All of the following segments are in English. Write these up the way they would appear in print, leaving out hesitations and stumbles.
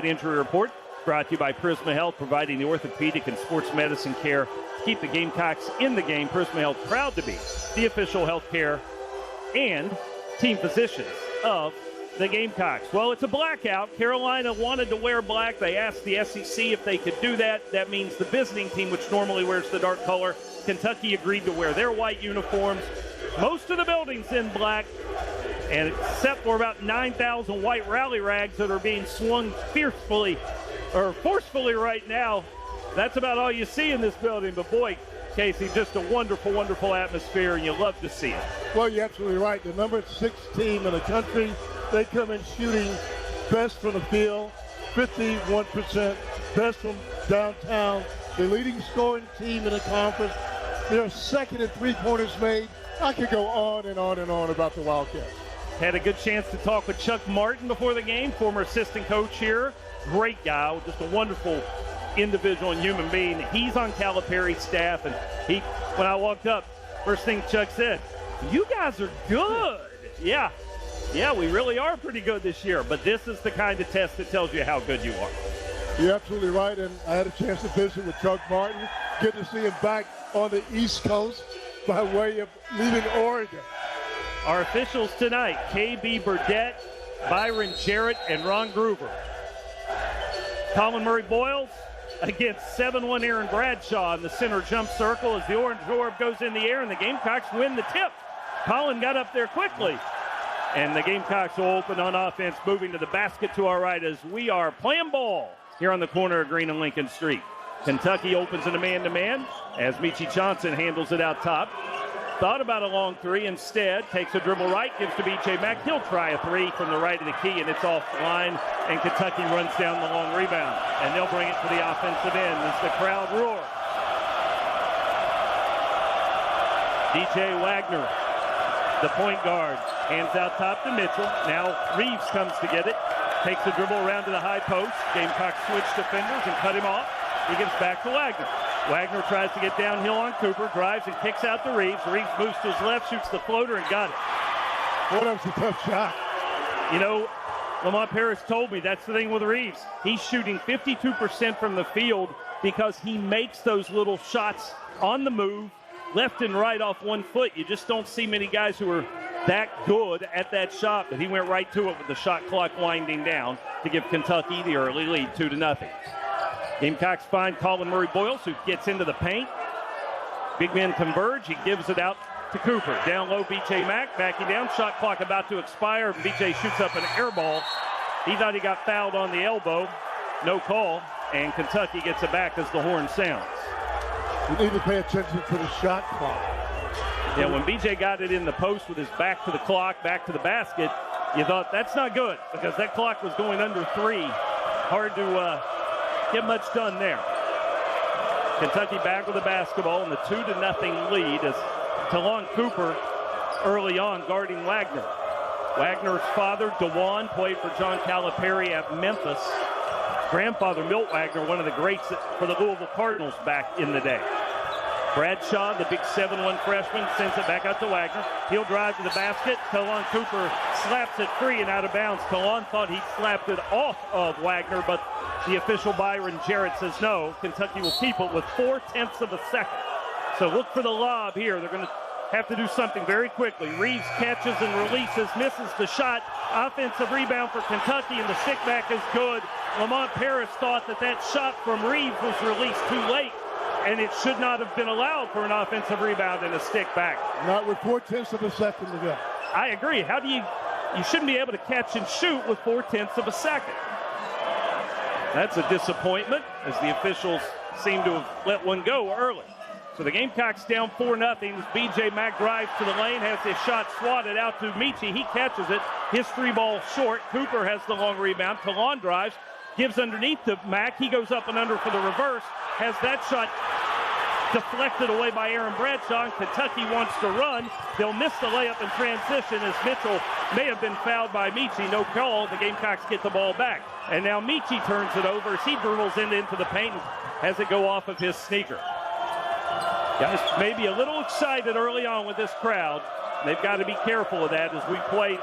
Injury report brought to you by Prisma Health, providing the orthopedic and sports medicine care to keep the Gamecocks in the game. Prisma Health proud to be the official health care and team physicians of the Gamecocks. Well, it's a blackout. Carolina wanted to wear black. They asked the SEC if they could do that. That means the visiting team, which normally wears the dark color, Kentucky agreed to wear their white uniforms. Most of the building's in black, and except for about 9,000 white rally rags that are being swung forcefully right now, that's about all you see in this building. But boy, Casey, just a wonderful, wonderful atmosphere, and you love to see it. Well, you're absolutely right. The number 6 team in the country, they come in shooting best from the field, 51%, best from downtown, the leading scoring team in the conference. They're second in three-pointers made. I could go on and on and on about the Wildcats. Had a good chance to talk with Chuck Martin before the game, former assistant coach here. Great guy, just a wonderful individual and human being. He's on Calipari's staff, and when I walked up, first thing Chuck said, "You guys are good." Yeah, we really are pretty good this year, but this is the kind of test that tells you how good you are. You're absolutely right, and I had a chance to visit with Chuck Martin. Good to see him back on the East Coast by way of leaving Oregon. Our officials tonight, KB Burdett, Byron Jarrett, and Ron Groover. Colin Murray-Boyles against 7-1 Aaron Bradshaw in the center jump circle as the orange orb goes in the air, and the Gamecocks win the tip. Colin got up there quickly, and the Gamecocks will open on offense, moving to the basket to our right as we are playing ball here on the corner of Green and Lincoln Street. Kentucky opens in a man-to-man as Michi Johnson handles it out top. Thought about a long three, instead takes a dribble right, gives to B.J. Mack. He'll try a three from the right of the key, and it's offline, and Kentucky runs down the long rebound. And they'll bring it to the offensive end as the crowd roars. D.J. Wagner, the point guard, hands out top to Mitchell. Now Reeves comes to get it, takes the dribble around to the high post. Gamecocks switch defenders and cut him off. He gives back to Wagner. Wagner tries to get downhill on Cooper, drives and kicks out to Reeves. Reeves moves to his left, shoots the floater, and got it. Boy, that was a tough shot. You know, Lamont Paris told me that's the thing with Reeves. He's shooting 52% from the field because he makes those little shots on the move, left and right off one foot. You just don't see many guys who are that good at that shot, but he went right to it with the shot clock winding down to give Kentucky the early lead, 2-0. Gamecocks find Colin Murray-Boyles, who gets into the paint. Big men converge. He gives it out to Cooper. Down low, B.J. Mack backing down. Shot clock about to expire. B.J. shoots up an air ball. He thought he got fouled on the elbow. No call. And Kentucky gets it back as the horn sounds. You need to pay attention to the shot clock. Yeah, when B.J. got it in the post with his back to the clock, back to the basket, you thought that's not good because that clock was going under 3. Hard to get much done there. Kentucky back with the basketball in the 2-0 lead as Talon Cooper early on guarding Wagner. Wagner's father, DeJuan, played for John Calipari at Memphis. Grandfather, Milt Wagner, one of the greats for the Louisville Cardinals back in the day. Bradshaw, the big 7-1 freshman, sends it back out to Wagner. He'll drive to the basket. Talon Cooper slaps it free and out of bounds. Talon thought he slapped it off of Wagner, but the official Byron Jarrett says no. Kentucky will keep it with 0.4 of a second. So look for the lob here. They're going to have to do something very quickly. Reeves catches and releases, misses the shot. Offensive rebound for Kentucky, and the stick back is good. Lamont Paris thought that shot from Reeves was released too late, and it should not have been allowed for an offensive rebound and a stick back. Not with 0.4 of a second to go. I agree. How do you shouldn't be able to catch and shoot with 0.4 of a second. That's a disappointment, as the officials seem to have let one go early. So the Gamecocks down 4-0. B.J. Mack drives to the lane, has his shot swatted out to Michi. He catches it. His 3-ball short. Cooper has the long rebound. Talon drives, gives underneath to Mack. He goes up and under for the reverse. Has that shot deflected away by Aaron Bradshaw. And Kentucky wants to run. They'll miss the layup in transition as Mitchell may have been fouled by Michi. No call. The Gamecocks get the ball back. And now Michi turns it over as he dribbles into the paint and has it go off of his sneaker. Guys may be a little excited early on with this crowd. They've got to be careful of that as we played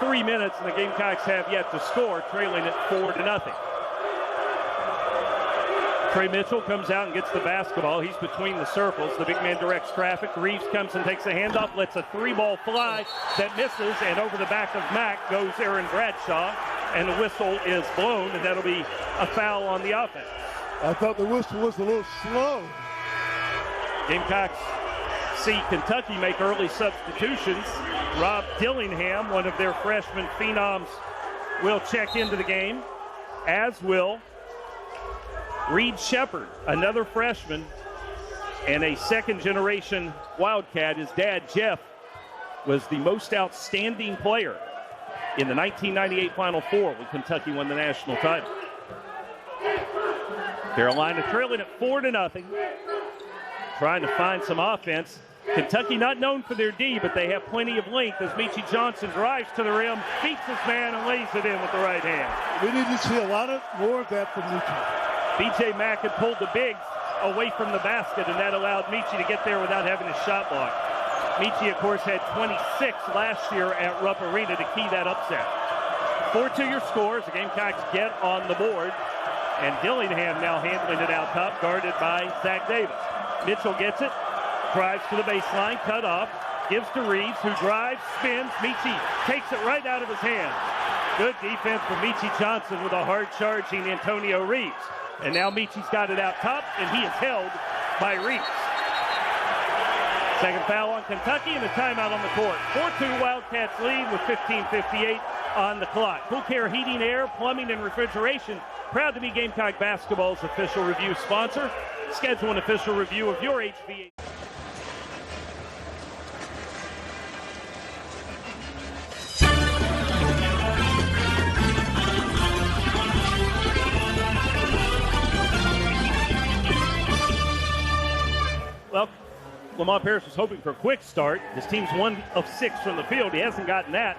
3 minutes and the Gamecocks have yet to score, trailing it 4-0. Trey Mitchell comes out and gets the basketball. He's between the circles. The big man directs traffic. Reeves comes and takes a handoff, lets a three-ball fly that misses, and over the back of Mack goes Aaron Bradshaw, and the whistle is blown, and that'll be a foul on the offense. I thought the whistle was a little slow. Gamecocks see Kentucky make early substitutions. Rob Dillingham, one of their freshman phenoms, will check into the game, as will Reed Shepard, another freshman and a second-generation Wildcat. His dad, Jeff, was the most outstanding player in the 1998 Final Four when Kentucky won the national title. Carolina trailing at 4-0, trying to find some offense. Kentucky not known for their D, but they have plenty of length as Meechie Johnson drives to the rim, beats his man, and lays it in with the right hand. We need to see a lot more of that from Meechie. B.J. Mack had pulled the bigs away from the basket, and that allowed Meechie to get there without having his shot blocked. Meechie, of course, had 26 last year at Rupp Arena to key that upset. 4-2 your scores. The Gamecocks get on the board, and Dillingham now handling it out top, guarded by Zach Davis. Mitchell gets it, drives to the baseline, cut off, gives to Reeves, who drives, spins. Meechie takes it right out of his hand. Good defense from Meechie Johnson with a hard-charging Antonio Reeves. And now Meechie's got it out top, and he is held by Reeves. Second foul on Kentucky, and a timeout on the court. 4-2 Wildcats lead with 15:58 on the clock. Pool Care Heating, Air, Plumbing, and Refrigeration, proud to be Gamecock Basketball's official review sponsor. Schedule an official review of your HVAC. Well, Lamont Paris was hoping for a quick start. His team's 1 of 6 from the field. He hasn't gotten that,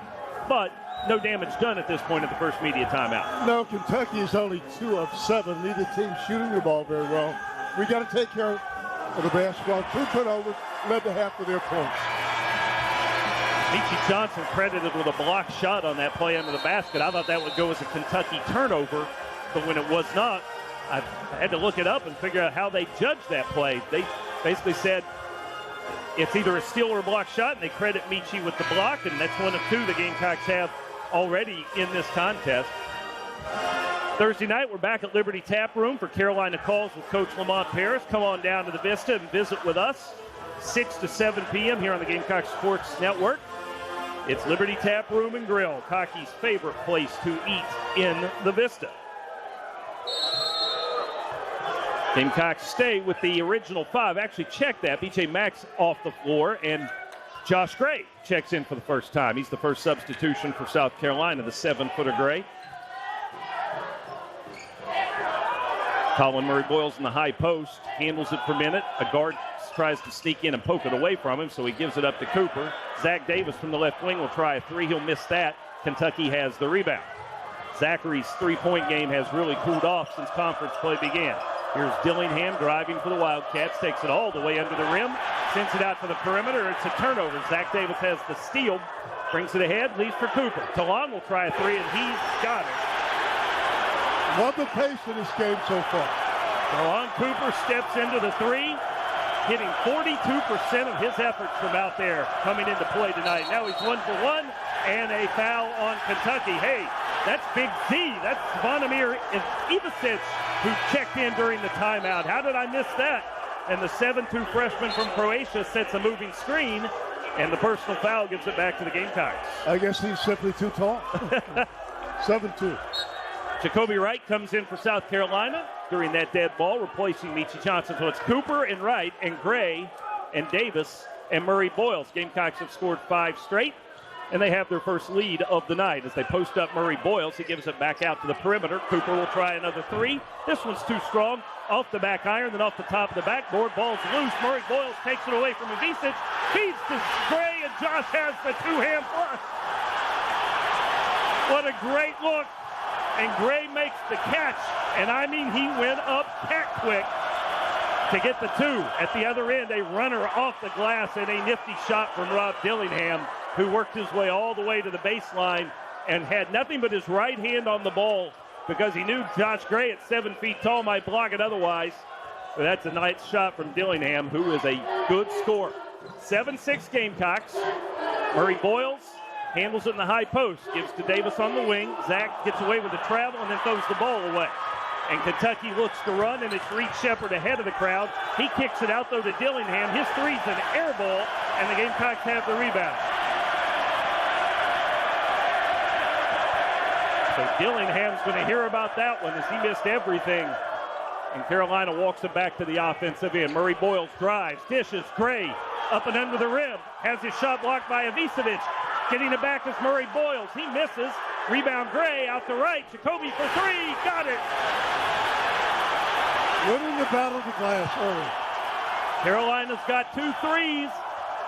but no damage done at this point at the first media timeout. No, Kentucky is only 2 of 7. Neither team shooting the ball very well. We got to take care of the basketball. 2 turnovers led to half of their points. Meechie Johnson credited with a block shot on that play under the basket. I thought that would go as a Kentucky turnover, but when it was not, I had to look it up and figure out how they judged that play. They basically said it's either a steal or a block shot, and they credit Meechie with the block, and that's 1 of 2 the Gamecocks have already in this contest. Thursday night, we're back at Liberty Tap Room for Carolina Calls with Coach Lamont Paris. Come on down to the Vista and visit with us. 6 to 7 p.m. here on the Gamecock Sports Network. It's Liberty Tap Room and Grill, Cocky's favorite place to eat in the Vista. Gamecocks stay with the original 5. Actually, check that. B.J. Mack's off the floor, and Josh Gray checks in for the first time. He's the first substitution for South Carolina, the 7-footer Gray. Colin Murray-Boyles in the high post, handles it for a minute. A guard tries to sneak in and poke it away from him, so he gives it up to Cooper. Zach Davis from the left wing will try a 3. He'll miss that. Kentucky has the rebound. Zachary's three-point game has really cooled off since conference play began. Here's Dillingham driving for the Wildcats, takes it all the way under the rim, sends it out to the perimeter. It's a turnover. Zach Davis has the steal, brings it ahead, leaves for Cooper. Talon will try a 3, and he's got it. Love the pace in this game so far. Talon Cooper steps into the 3, hitting 42% of his efforts from out there coming into play tonight. Now he's 1 for 1, and a foul on Kentucky. Hey, that's Big Z. That's Zvonimir Ivicic, who checked in during the timeout. How did I miss that? And the 7'2 freshman from Croatia sets a moving screen, and the personal foul gives it back to the Gamecocks. I guess he's simply too tall. 7'2. Jacoby Wright comes in for South Carolina during that dead ball, replacing Meechie Johnson. So it's Cooper and Wright and Gray and Davis and Murray-Boyles. Gamecocks have scored 5 straight, and they have their first lead of the night. As they post up Murray-Boyles, he gives it back out to the perimeter. Cooper will try another 3. This one's too strong. Off the back iron, then off the top of the backboard. Ball's loose. Murray-Boyles takes it away from Ivicic. Feeds to Gray, and Josh has the 2-hand flush. What a great look. And Gray makes the catch, and I mean he went up cat quick to get the 2. At the other end, a runner off the glass and a nifty shot from Rob Dillingham, who worked his way all the way to the baseline and had nothing but his right hand on the ball because he knew Josh Gray at 7 feet tall might block it otherwise. But that's a nice shot from Dillingham, who is a good scorer. 7-6 Gamecocks. Murray Boyles handles it in the high post, gives to Davis on the wing. Zach gets away with the travel and then throws the ball away. And Kentucky looks to run, and it's Reed Shepard ahead of the crowd. He kicks it out, though, to Dillingham. His three's an air ball, and the Gamecocks have the rebound. So Dillingham's going to hear about that one as he missed everything. And Carolina walks it back to the offensive end. Murray Boyles drives, dishes, Gray up and under the rim. Has his shot blocked by Ivicevic. Getting it back is Murray Boyles. He misses. Rebound Gray out to right. Jacoby for three. Got it. Winning the battle to glass early. Carolina's got 2 threes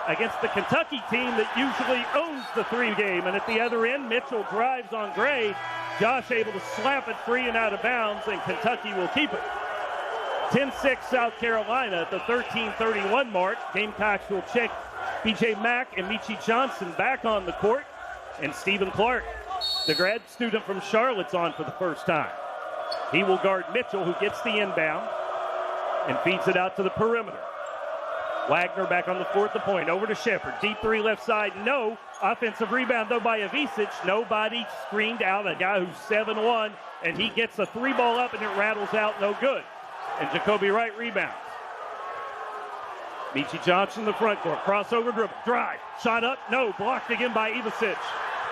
against the Kentucky team that usually owns the 3 game. And at the other end, Mitchell drives on Gray. Josh able to slap it free and out of bounds, and Kentucky will keep it. 10-6 South Carolina at the 13:31 mark. Gamecocks will check B.J. Mack and Michi Johnson back on the court. And Stephen Clark, the grad student from Charlotte's, on for the first time. He will guard Mitchell, who gets the inbound and feeds it out to the perimeter. Wagner back on the floor at the point. Over to Shepard. Deep three left side. No. Offensive rebound, though, by Ivicevic. Nobody screened out. A guy who's 7'1", and he gets a 3-ball up, and it rattles out. No good. And Jacoby Wright rebounds. Michi Johnson in the front court. Crossover dribble. Drive. Shot up. No. Blocked again by Ivicevic.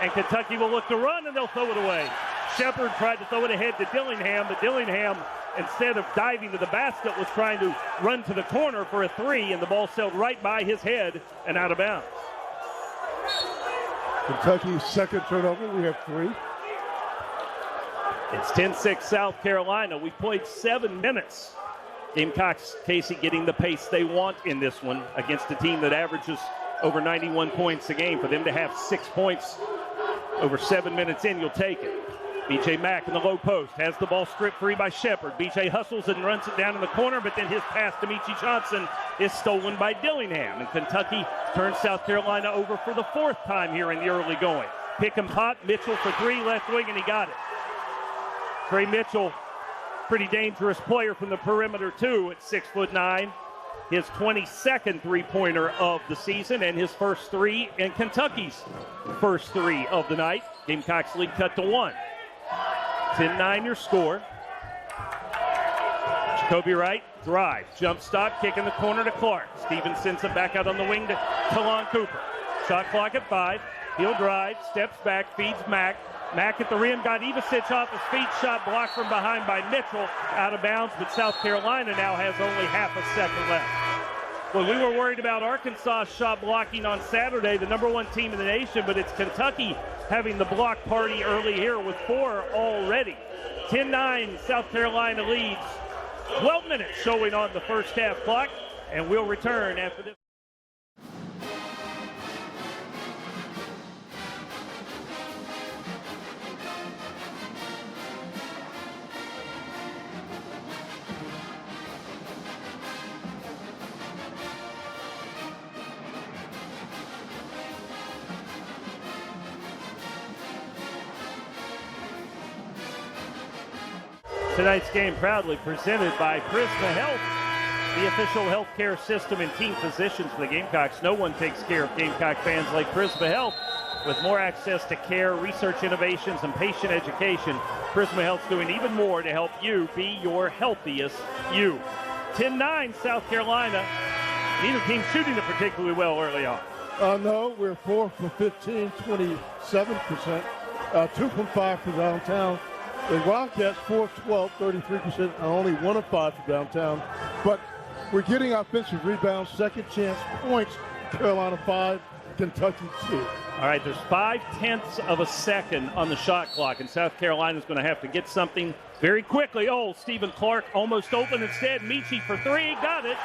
And Kentucky will look to run, and they'll throw it away. Shepard tried to throw it ahead to Dillingham, but Dillingham, instead of diving to the basket, was trying to run to the corner for a 3, and the ball sailed right by his head and out of bounds. Kentucky's second turnover. We have 3. It's 10-6 South Carolina. We played 7 minutes. Gamecocks, Casey, getting the pace they want in this one against a team that averages over 91 points a game. For them to have 6 points over 7 minutes in, you'll take it. B.J. Mack in the low post has the ball stripped free by Shepard. B.J. hustles and runs it down in the corner, but then his pass to Michi Johnson is stolen by Dillingham. And Kentucky turns South Carolina over for the 4th time here in the early going. Pick and pop, Mitchell for 3, left wing, and he got it. Trey Mitchell, pretty dangerous player from the perimeter, too, at 6'9". His 22nd three-pointer of the season and his first 3 and Kentucky's first 3 of the night. Gamecocks lead cut to 1. 10-9 your score. Jacoby Wright drive, jump stop, kick in the corner to Clark. Stevens sends it back out on the wing to Talon Cooper. Shot clock at 5. He'll drive, steps back, feeds Mack. Mack at the rim, got Ivicevic off his feet. Shot blocked from behind by Mitchell, out of bounds, but South Carolina now has only half a second left. Well, we were worried about Arkansas shot blocking on Saturday, the #1 team in the nation, but it's Kentucky having the block party early here with 4 already. 10-9, South Carolina leads. 12 minutes showing on the first half clock, and we'll return after this. Tonight's game proudly presented by Prisma Health, the official healthcare system and team physicians for the Gamecocks. No one takes care of Gamecock fans like Prisma Health. With more access to care, research innovations, and patient education, Prisma Health's doing even more to help you be your healthiest you. 10-9 South Carolina. Neither team shooting it particularly well early on. No, we're 4 for 15, 27%. 2 from 5 for downtown. The Wildcats 4 of 12, 33%, and only 1 of 5 for downtown. But we're getting offensive rebounds, second chance points. Carolina 5, Kentucky 2. All right, there's 0.5 of a second on the shot clock, and South Carolina's going to have to get something very quickly. Oh, Stephen Clark almost open instead. Michi for 3, got it.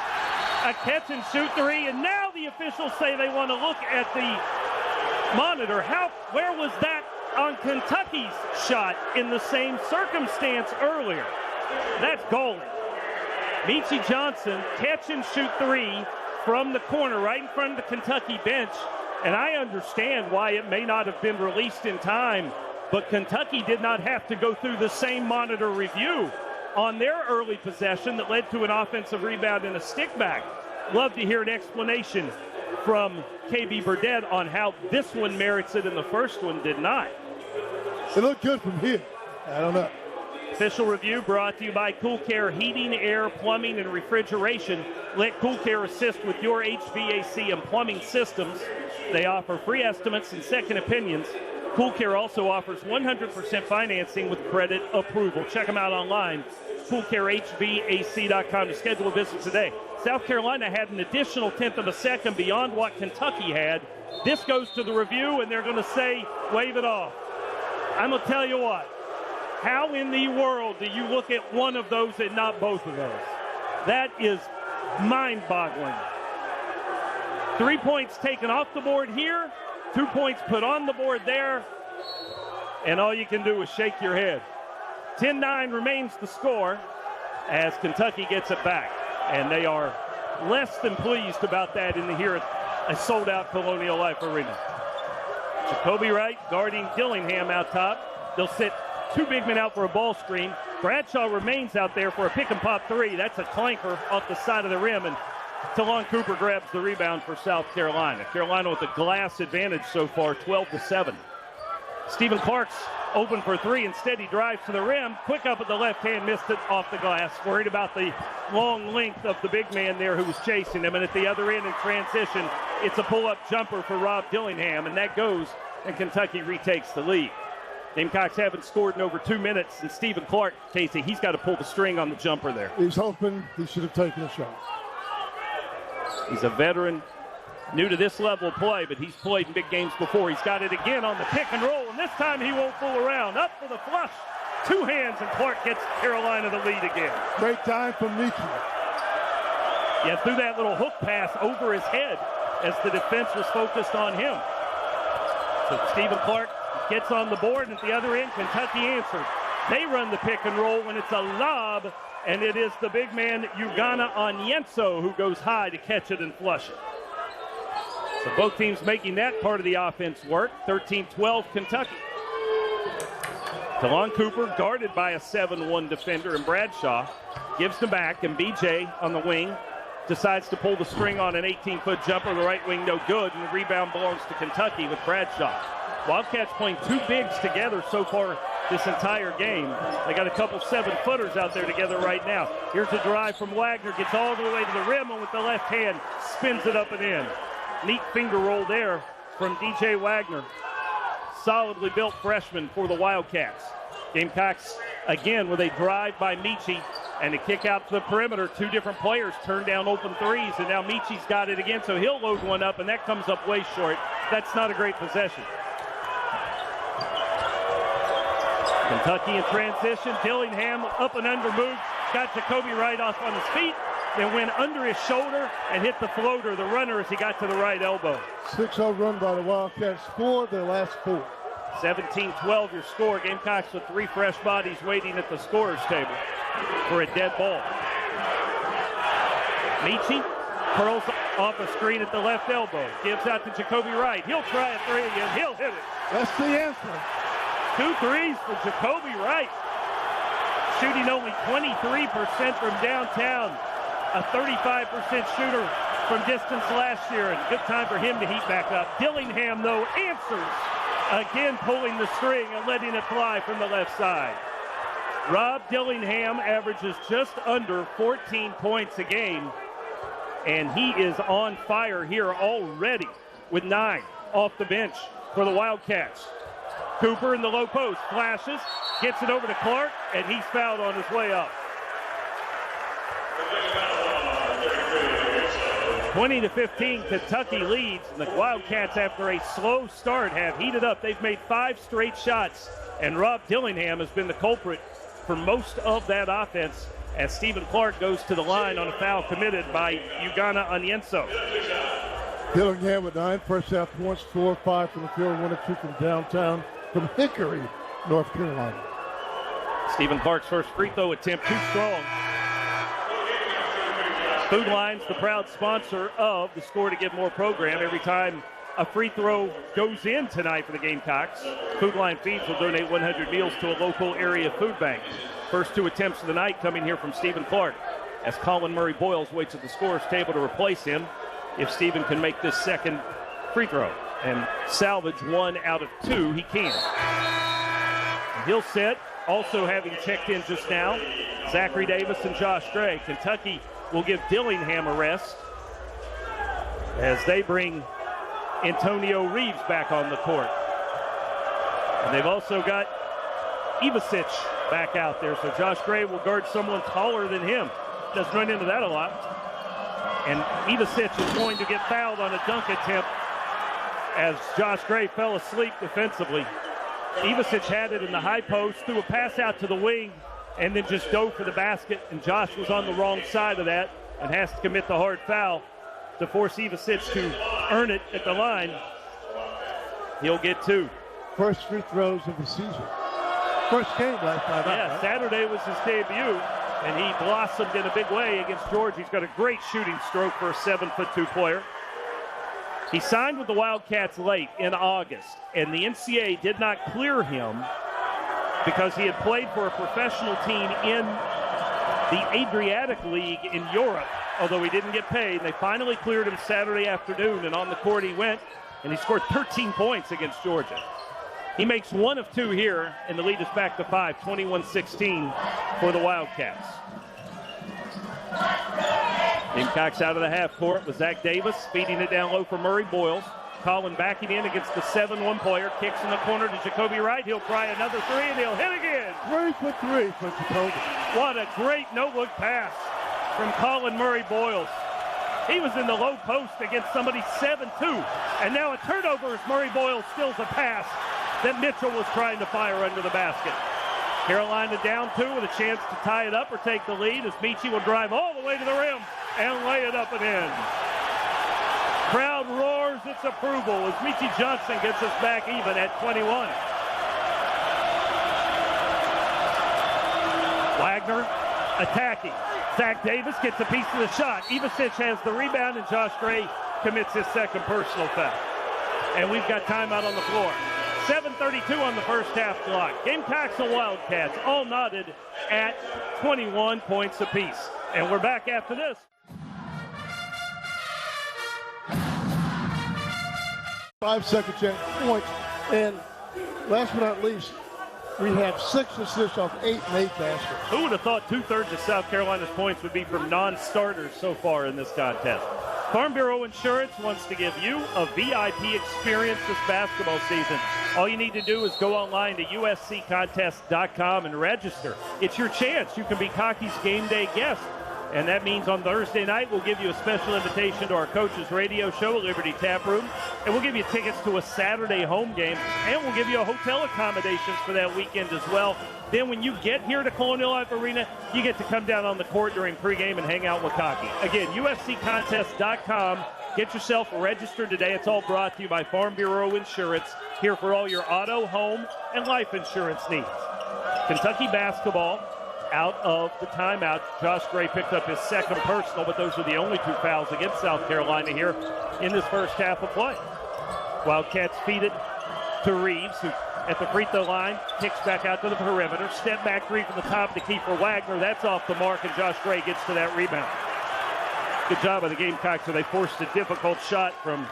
A catch and shoot 3, and now the officials say they want to look at the monitor. Where was that on Kentucky's shot in the same circumstance earlier? That's galling. Michi Johnson, catch and shoot 3 from the corner right in front of the Kentucky bench. And I understand why it may not have been released in time but Kentucky did not have to go through the same monitor review on their early possession that led to an offensive rebound and a stick back. Love to hear an explanation from KB Burdett on how this one merits it and the first one did not. It looked good from here. I don't know. Official review brought to you by Cool Care Heating, Air, Plumbing, and Refrigeration. Let Cool Care assist with your HVAC and plumbing systems. They offer free estimates and second opinions. Cool Care also offers 100% financing with credit approval. Check them out online, coolcarehvac.com, to schedule a visit today. South Carolina had an additional tenth of a second beyond what Kentucky had. This goes to the review, and they're going to say, wave it off. I'm going to tell you what. How in the world do you look at one of those and not both of those? That is mind-boggling. 3 points taken off the board here, 2 points put on the board there, and all you can do is shake your head. 10-9 remains the score as Kentucky gets it back, and they are less than pleased about that here at a sold-out Colonial Life Arena. Jacoby Wright guarding Dillingham out top. They'll sit two big men out for a ball screen. Bradshaw remains out there for a pick-and-pop three. That's a clanker off the side of the rim, and Talon Cooper grabs the rebound for South Carolina. Carolina with a glass advantage so far, 12-7. Stephen Clark's open for three. Instead, he drives to the rim. Quick up at the left hand, missed it off the glass. Worried about the long length of the big man there who was chasing him. And at the other end in transition, it's a pull-up jumper for Rob Dillingham, and that goes, and Kentucky retakes the lead. Gamecocks haven't scored in over 2 minutes, and Stephen Clark, Casey, he's got to pull the string on the jumper there. He's hoping he should have taken a shot. He's a veteran, new to this level of play, but he's played in big games before. He's got it again on the pick and roll, and this time he won't fool around. Up for the flush. Two hands, and Clark gets Carolina the lead again. Great time from Michi. Yeah, threw that little hook pass over his head as the defense was focused on him. So Stephen Clark gets on the board, and at the other end, Kentucky answered. They run the pick and roll when it's a lob, and it is the big man, Ugana Onyenso, who goes high to catch it and flush it. So both teams making that part of the offense work. 13-12 Kentucky. Talon Cooper guarded by a 7-1 defender, and Bradshaw gives them back, and BJ on the wing decides to pull the string on an 18-foot jumper. The right wing no good, and the rebound belongs to Kentucky with Bradshaw. Wildcats playing two bigs together so far this entire game. They got a couple 7-footers out there together right now. Here's a drive from Wagner, gets all the way to the rim, and with the left hand spins it up and in. Neat finger roll there from DJ Wagner. Solidly built freshman for the Wildcats. Gamecocks again with a drive by Michi and a kick out to the perimeter. Two different players turn down open threes, and now Michi's got it again, so he'll load one up, and that comes up way short. That's not a great possession. Kentucky in transition. Dillingham up and under move. Got Jacoby Wright off on his feet. Then went under his shoulder and hit the floater, the runner, as he got to the right elbow. 6-0 run by the Wildcats. 4 their last 4. 17-12 your score. Gamecocks with 3 fresh bodies waiting at the scorer's table for a dead ball. Michi curls off a screen at the left elbow. Gives out to Jacoby Wright. He'll try a three again. He'll hit it. That's the answer. 2 threes for Jacoby Wright. Shooting only 23% from downtown. A 35% shooter from distance last year. And good time for him to heat back up. Dillingham, though, answers. Again pulling the string and letting it fly from the left side. Rob Dillingham averages just under 14 points a game. And he is on fire here already with 9 off the bench for the Wildcats. Cooper in the low post, flashes, gets it over to Clark, and he's fouled on his way up. 20-15, Kentucky leads, and the Wildcats, after a slow start, have heated up. They've made 5 straight shots, and Rob Dillingham has been the culprit for most of that offense as Stephen Clark goes to the line on a foul committed by Ugana Onyenso. Dillingham with 9 first half points, 4 5 from the field, 1 or 2 from downtown, from Hickory, North Carolina. Stephen Clark's first free throw attempt too strong. Food Line's the proud sponsor of the Score to Give More program. Every time a free throw goes in tonight for the Gamecocks, Food Line Feeds will donate 100 meals to a local area food bank. First 2 attempts of the night coming here from Stephen Clark, as Colin Murray Boyles waits at the scorer's table to replace him if Stephen can make this second free throw and salvage 1 out of 2. He can. And he'll set, also having checked in just now, Zachary Davis and Josh Gray. Kentucky will give Dillingham a rest as they bring Antonio Reeves back on the court. And they've also got Ivasic back out there, so Josh Gray will guard someone taller than him. Doesn't run into that a lot. And Ivasic is going to get fouled on a dunk attempt as Josh Gray fell asleep defensively. Ivasic had it in the high post, threw a pass out to the wing, and then just dove for the basket, and Josh was on the wrong side of that and has to commit the hard foul to force Ivasic to earn it at the line. He'll get 2. First free throws of the season. First game last night. Yeah, right? Saturday was his debut, and he blossomed in a big way against Georgia. He's got a great shooting stroke for a 7'2" player. He signed with the Wildcats late in August, and the NCAA did not clear him because he had played for a professional team in the Adriatic League in Europe, although he didn't get paid. They finally cleared him Saturday afternoon, and on the court he went, and he scored 13 points against Georgia. He makes 1 of 2 here, and the lead is back to 5, 21-16 for the Wildcats. Gamecocks out of the half court with Zach Davis feeding it down low for Murray Boyles. Colin backing in against the 7-1 player. Kicks in the corner to Jacoby Wright. He'll try another 3, and he'll hit again. 3 for 3 for Jacoby. What a great no-look pass from Colin Murray Boyles. He was in the low post against somebody 7'2", and now a turnover as Murray Boyles steals a pass that Mitchell was trying to fire under the basket. Carolina down 2 with a chance to tie it up or take the lead as Michi will drive all the way to the rim and lay it up and in. Crowd roars its approval as Michi Johnson gets us back even at 21. Wagner attacking. Zach Davis gets a piece of the shot. Ivasic has the rebound, and Josh Gray commits his second personal foul. And we've got timeout on the floor. 7:32 on the first half clock. Gamecocks and Wildcats all knotted at 21 points apiece. And we're back after this. Five-second chance points. And last but not least, we have 6 assists off 8 made baskets. Who would have thought 2/3 of South Carolina's points would be from non-starters so far in this contest? Farm Bureau Insurance wants to give you a VIP experience this basketball season. All you need to do is go online to usccontest.com and register. It's your chance. You can be Cocky's game day guest. And that means on Thursday night, we'll give you a special invitation to our coach's radio show at Liberty Tap Room. And we'll give you tickets to a Saturday home game. And we'll give you a hotel accommodations for that weekend as well. Then when you get here to Colonial Life Arena, you get to come down on the court during pregame and hang out with Cocky. Again, usccontest.com. Get yourself registered today. It's all brought to you by Farm Bureau Insurance, here for all your auto, home, and life insurance needs. Kentucky basketball out of the timeout. Josh Gray picked up his second personal, but those are the only 2 fouls against South Carolina here in this first half of play. Wildcats feed it to Reeves, who at the free throw line kicks back out to the perimeter. Step back 3 from the top to Kiefer Wagner. That's off the mark, and Josh Gray gets to that rebound. Good job by the Gamecocks. So they forced a difficult shot from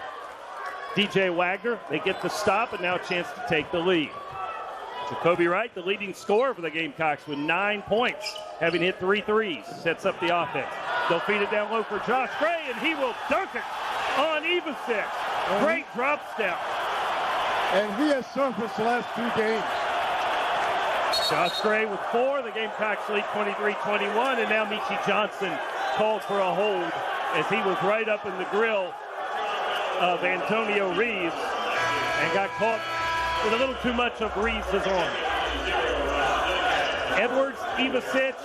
DJ Wagner. They get the stop, and now a chance to take the lead. Jacoby Wright, the leading scorer for the Gamecocks, with 9 points, having hit 3 threes. Sets up the offense. They'll feed it down low for Josh Gray, and he will dunk it on Ivasic. Great drop step. And he has surfaced the last 2 games. Josh Gray with 4. The Gamecocks lead 23-21, and now Michi Johnson called for a hold as he was right up in the grill of Antonio Reeves and got caught with a little too much of Reeves' arm. Edwards, Ivasic,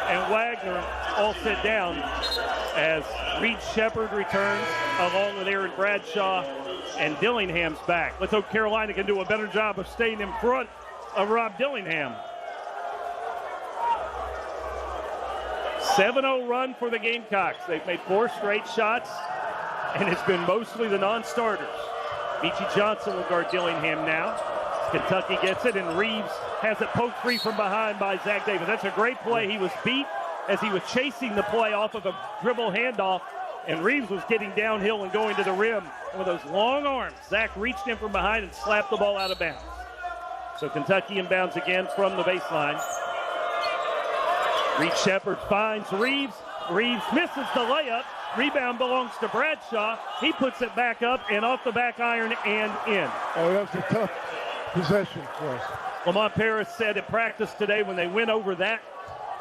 and Wagner all sit down as Reed Shepard returns along with Aaron Bradshaw, and Dillingham's back. Let's hope Carolina can do a better job of staying in front of Rob Dillingham. 7-0 run for the Gamecocks. They've made 4 straight shots, and it's been mostly the non-starters. Meechie Johnson will guard Dillingham now. Kentucky gets it, and Reeves has it poked free from behind by Zach Davis. That's a great play. He was beat as he was chasing the play off of a dribble handoff, and Reeves was getting downhill and going to the rim with those long arms. Zach reached in from behind and slapped the ball out of bounds. So Kentucky inbounds again from the baseline. Reed Shepard finds Reeves. Reeves misses the layup. Rebound belongs to Bradshaw. He puts it back up and off the back iron and in. Oh, that's a tough possession for us. Lamont Paris said at practice today when they went over that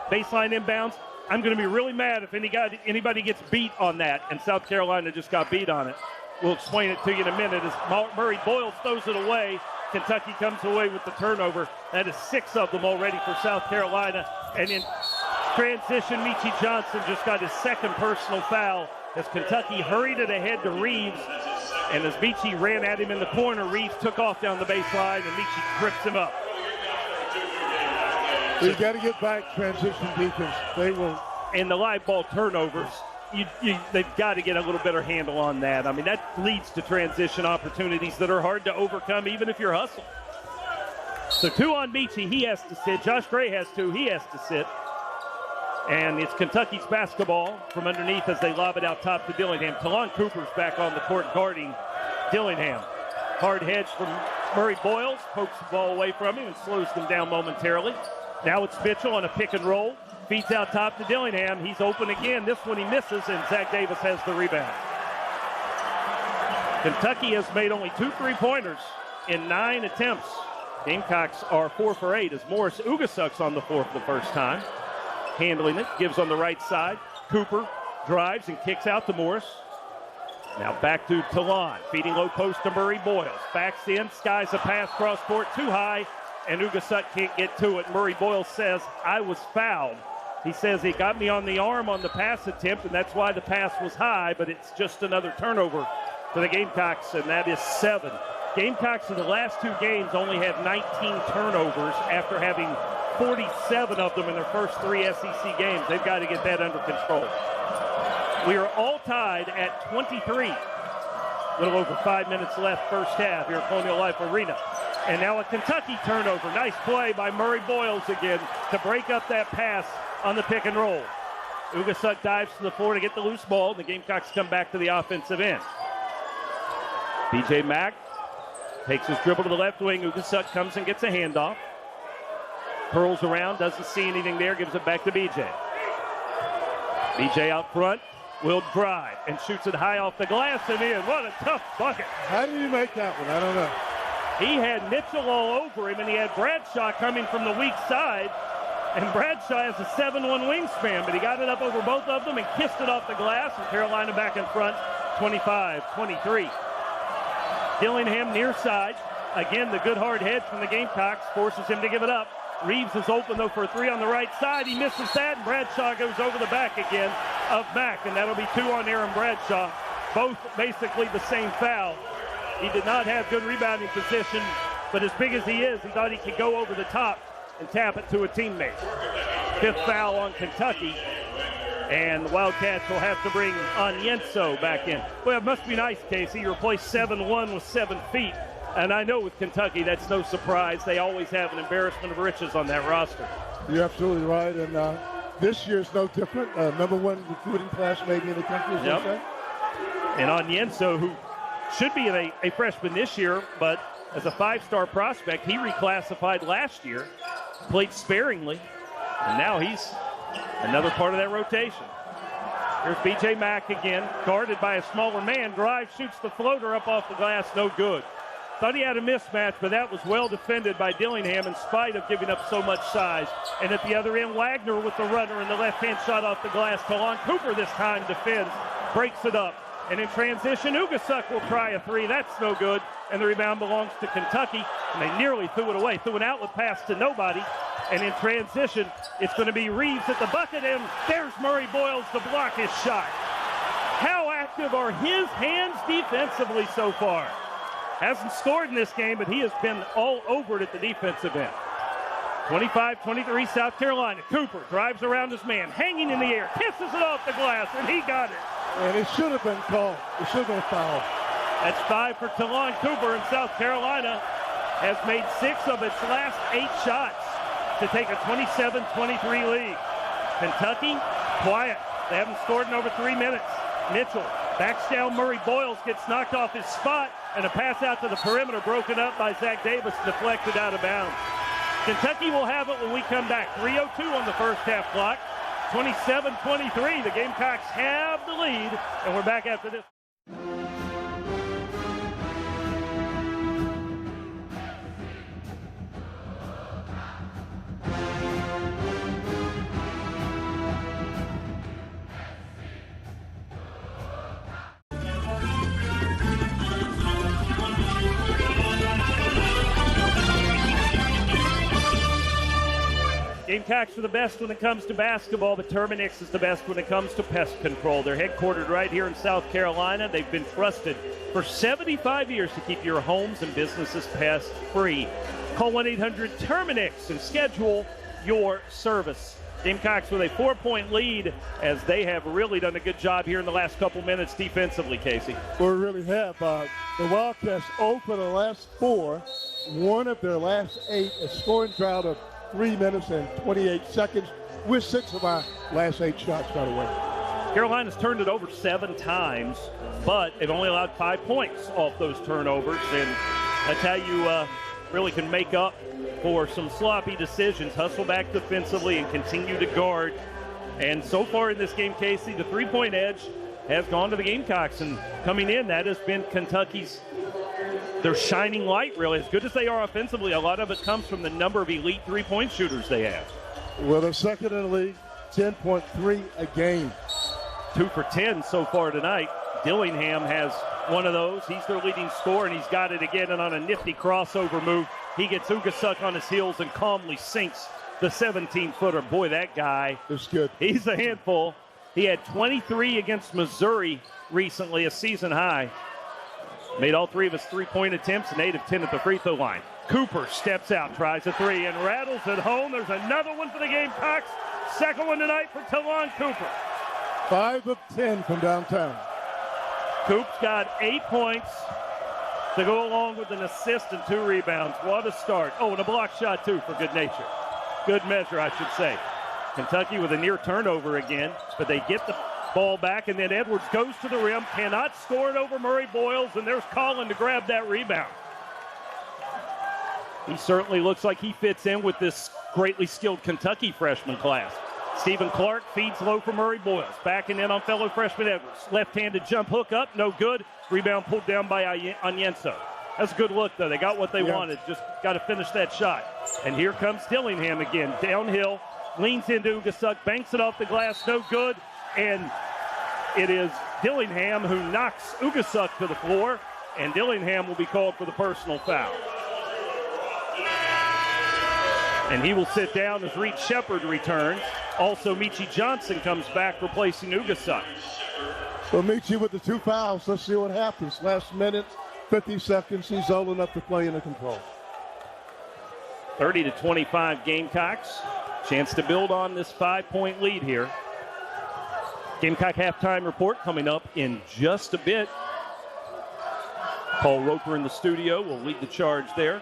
baseline inbounds, I'm going to be really mad if anybody gets beat on that, and South Carolina just got beat on it. We'll explain it to you in a minute as Murray Boyles throws it away. Kentucky comes away with the turnover. That is 6 of them already for South Carolina. And in transition, Meechie Johnson just got his second personal foul as Kentucky hurried it ahead to Reeves. And as Meechie ran at him in the corner, Reeves took off down the baseline, and Meechie trips him up. We've got to get back transition defense. They will. And the live ball turnovers, they've got to get a little better handle on that. I mean, that leads to transition opportunities that are hard to overcome, even if you're hustling. So 2 on Meechie, he has to sit. Josh Gray has 2, he has to sit. And it's Kentucky's basketball from underneath as they lob it out top to Dillingham. Talon Cooper's back on the court guarding Dillingham. Hard hedge from Murray Boyles, pokes the ball away from him and slows them down momentarily. Now it's Mitchell on a pick and roll. Feeds out top to Dillingham. He's open again. This one he misses, and Zach Davis has the rebound. Kentucky has made only 2 3-pointers in 9 attempts. Gamecocks are 4 for 8 as Morris Ugasuk's on the floor for the first time. Handling it, gives on the right side. Cooper drives and kicks out to Morris. Now back to Talon, feeding low post to Murray Boyles. Backs in, skies a pass cross court too high, and Ugasuk can't get to it. Murray Boyles says, I was fouled. He says he got me on the arm on the pass attempt, and that's why the pass was high, but it's just another turnover for the Gamecocks, and that is 7. Gamecocks in the last 2 games only had 19 turnovers after having 47 of them in their first 3 SEC games. They've got to get that under control. We are all tied at 23. A little over 5 minutes left first half here at Colonial Life Arena. And now a Kentucky turnover. Nice play by Murray Boyles again to break up that pass on the pick and roll. Ugasuk dives to the floor to get the loose ball. The Gamecocks come back to the offensive end. B.J. Mack takes his dribble to the left wing. Ugasuk comes and gets a handoff. Curls around, doesn't see anything there, gives it back to B.J. B.J. out front, will drive and shoots it high off the glass and in. What a tough bucket. How did he make that one? I don't know. He had Mitchell all over him, and he had Bradshaw coming from the weak side. And Bradshaw has a 7'1" wingspan, but he got it up over both of them and kissed it off the glass, and Carolina back in front, 25-23. Dillingham near side. Again, the good hard hedge from the Gamecocks forces him to give it up. Reeves is open, though, for a 3 on the right side. He misses that, and Bradshaw goes over the back again of Mack, and that'll be 2 on Aaron Bradshaw. Both basically the same foul. He did not have good rebounding position, but as big as he is, he thought he could go over the top and tap it to a teammate. 5th foul on Kentucky, and the Wildcats will have to bring Onyenso back in. Well, it must be nice, Casey. You replace 7'1" with 7 feet. And I know with Kentucky, that's no surprise. They always have an embarrassment of riches on that roster. You're absolutely right. And this year's no different. Number 1 recruiting class maybe in the country, as they say. And Onyenso, who should be a freshman this year, but as a 5-star prospect, he reclassified last year, played sparingly, and now he's another part of that rotation. Here's B.J. Mack again, guarded by a smaller man. Drives, shoots the floater up off the glass, no good. Thought he had a mismatch, but that was well defended by Dillingham in spite of giving up so much size. And at the other end, Wagner with the runner and the left-hand shot off the glass. Talon Cooper this time defends, breaks it up. And in transition, Ugasuk will try a 3. That's no good. And the rebound belongs to Kentucky. And they nearly threw it away. Threw an outlet pass to nobody. And in transition, it's going to be Reeves at the bucket. And there's Murray Boyles to block his shot. How active are his hands defensively so far? Hasn't scored in this game, but he has been all over it at the defensive end. 25-23 South Carolina. Cooper drives around his man, hanging in the air, kisses it off the glass, and he got it. And it should have been called. It should have been fouled. That's 5 for Talon Cooper, and South Carolina has made 6 of its last 8 shots to take a 27-23 lead. Kentucky, quiet. They haven't scored in over 3 minutes. Mitchell backs down Murray Boyles, gets knocked off his spot, and a pass out to the perimeter broken up by Zach Davis, deflected out of bounds. Kentucky will have it when we come back. 3:02 on the first half clock. 27-23. The Gamecocks have the lead, and we're back after this. Gamecocks are the best when it comes to basketball, but Terminix is the best when it comes to pest control. They're headquartered right here in South Carolina. They've been trusted for 75 years to keep your homes and businesses pest-free. Call 1-800-TERMINIX and schedule your service. Gamecocks with a 4-point lead as they have really done a good job here in the last couple minutes defensively, Casey. We really have. The Wildcats 0 for the last 4. One of their last 8, a scoring drought of 3 minutes and 28 seconds with 6 of our last 8 shots, by the way. Carolina's turned it over 7 times, but they've only allowed 5 points off those turnovers, and that's how you really can make up for some sloppy decisions. Hustle back defensively and continue to guard. And so far in this game, Casey, the 3-point edge has gone to the Gamecocks, and coming in, that has been Kentucky's their shining light, really. As good as they are offensively, a lot of it comes from the number of elite 3-point shooters they have. Well, they're second in the league, 10.3 a game. 2 for 10 so far tonight. Dillingham has one of those. He's their leading scorer, and he's got it again. And on a nifty crossover move, he gets Ugasuk on his heels and calmly sinks the 17-footer. Boy, that guy is good. He's a handful. He had 23 against Missouri recently, a season high. Made all 3 of his 3-point attempts and 8 of 10 at the free throw line. Cooper steps out, tries a 3, and rattles it home. There's another one for the Gamecocks. Second one tonight for Talon Cooper. 5 of 10 from downtown. Coop's got 8 points to go along with an assist and 2 rebounds. What a start. Oh, and a block shot, too, for good nature. Good measure, I should say. Kentucky with a near turnover again, but they get the ball back, and then Edwards goes to the rim, cannot score it over Murray Boyles, and there's Collin to grab that rebound. He certainly looks like he fits in with this greatly skilled Kentucky freshman class. Stephen Clark feeds low for Murray Boyles, backing in on fellow freshman Edwards. Left-handed jump hook up, no good. Rebound pulled down by Onyenso. That's a good look, though. They got what they wanted, just got to finish that shot. And here comes Dillingham again, downhill, leans into Ugasuk, banks it off the glass, no good. And it is Dillingham who knocks Ugasuk to the floor, and Dillingham will be called for the personal foul. And he will sit down as Reed Shepard returns. Also, Michi Johnson comes back replacing Ugasuk. So Michi with the 2 fouls. Let's see what happens. Last minute, 50 seconds. He's old enough to play under control. 30-25 Gamecocks. Chance to build on this 5-point lead here. Gamecock halftime report coming up in just a bit. Paul Roper in the studio will lead the charge there.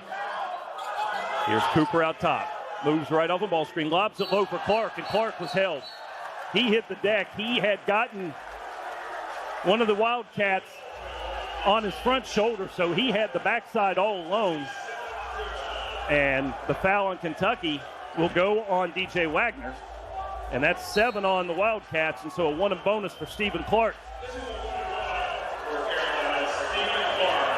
Here's Cooper out top. Moves right off the ball screen. Lobs it low for Clark, and Clark was held. He hit the deck. He had gotten one of the Wildcats on his front shoulder, so he had the backside all alone. And the foul on Kentucky will go on DJ Wagner. And that's 7 on the Wildcats, and so a 1 and bonus for Stephen Clark.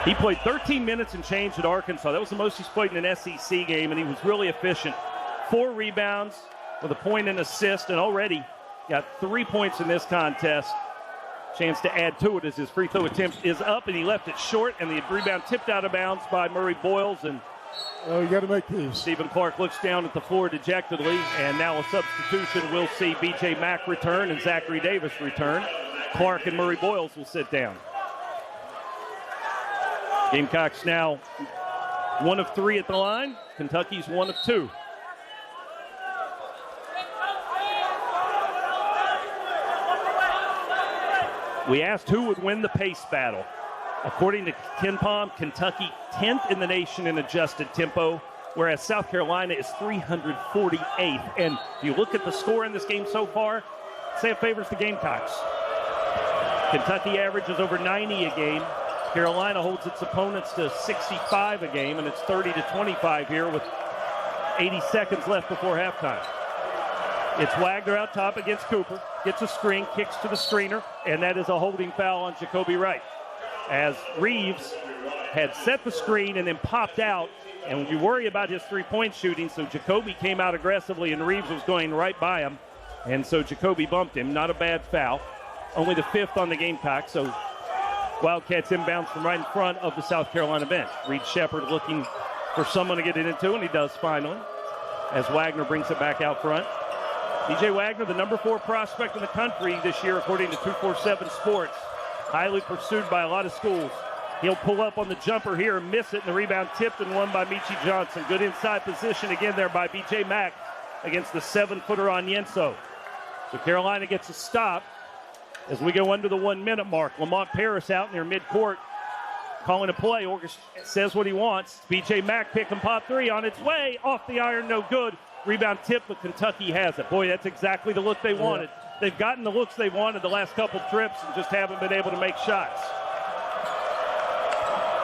He played 13 minutes and change at Arkansas. That was the most he's played in an SEC game, and he was really efficient. 4 rebounds with a point and assist, and already got 3 points in this contest. Chance to add to it as his free throw attempt is up, and he left it short, and the rebound tipped out of bounds by Murray Boyles, and you got to make these. Stephen Clark looks down at the floor dejectedly, and now a substitution. We'll see B.J. Mack return and Zachary Davis return. Clark and Murray Boyles will sit down. Gamecocks now 1 of 3 at the line. Kentucky's 1 of 2. We asked who would win the pace battle. According to KenPom, Kentucky 10th in the nation in adjusted tempo, whereas South Carolina is 348th. And if you look at the score in this game so far, say it favors the Gamecocks. Kentucky averages over 90 a game. Carolina holds its opponents to 65 a game, and it's 30-25 here with 80 seconds left before halftime. It's Wagner out top against Cooper. Gets a screen, kicks to the screener, and that is a holding foul on Jacoby Wright. As Reeves had set the screen and then popped out, and you worry about his three-point shooting, so Jacoby came out aggressively, and Reeves was going right by him, and so Jacoby bumped him. Not a bad foul. Only the 5th on the Gamecocks, so Wildcats inbounds from right in front of the South Carolina bench. Reed Shepard looking for someone to get it into, and he does finally, as Wagner brings it back out front. DJ Wagner, the number 4 prospect in the country this year, according to 247 Sports. Highly pursued by a lot of schools. He'll pull up on the jumper here and miss it, and the rebound tipped and won by Michi Johnson. Good inside position again there by B.J. Mack against the 7-footer Onyenso. So Carolina gets a stop as we go under the 1-minute mark. Lamont Paris out near midcourt calling a play. August says what he wants. B.J. Mack pick and pop three on its way. Off the iron, no good. Rebound tip, but Kentucky has it. Boy, that's exactly the look they wanted. They've gotten the looks they wanted the last couple trips and just haven't been able to make shots.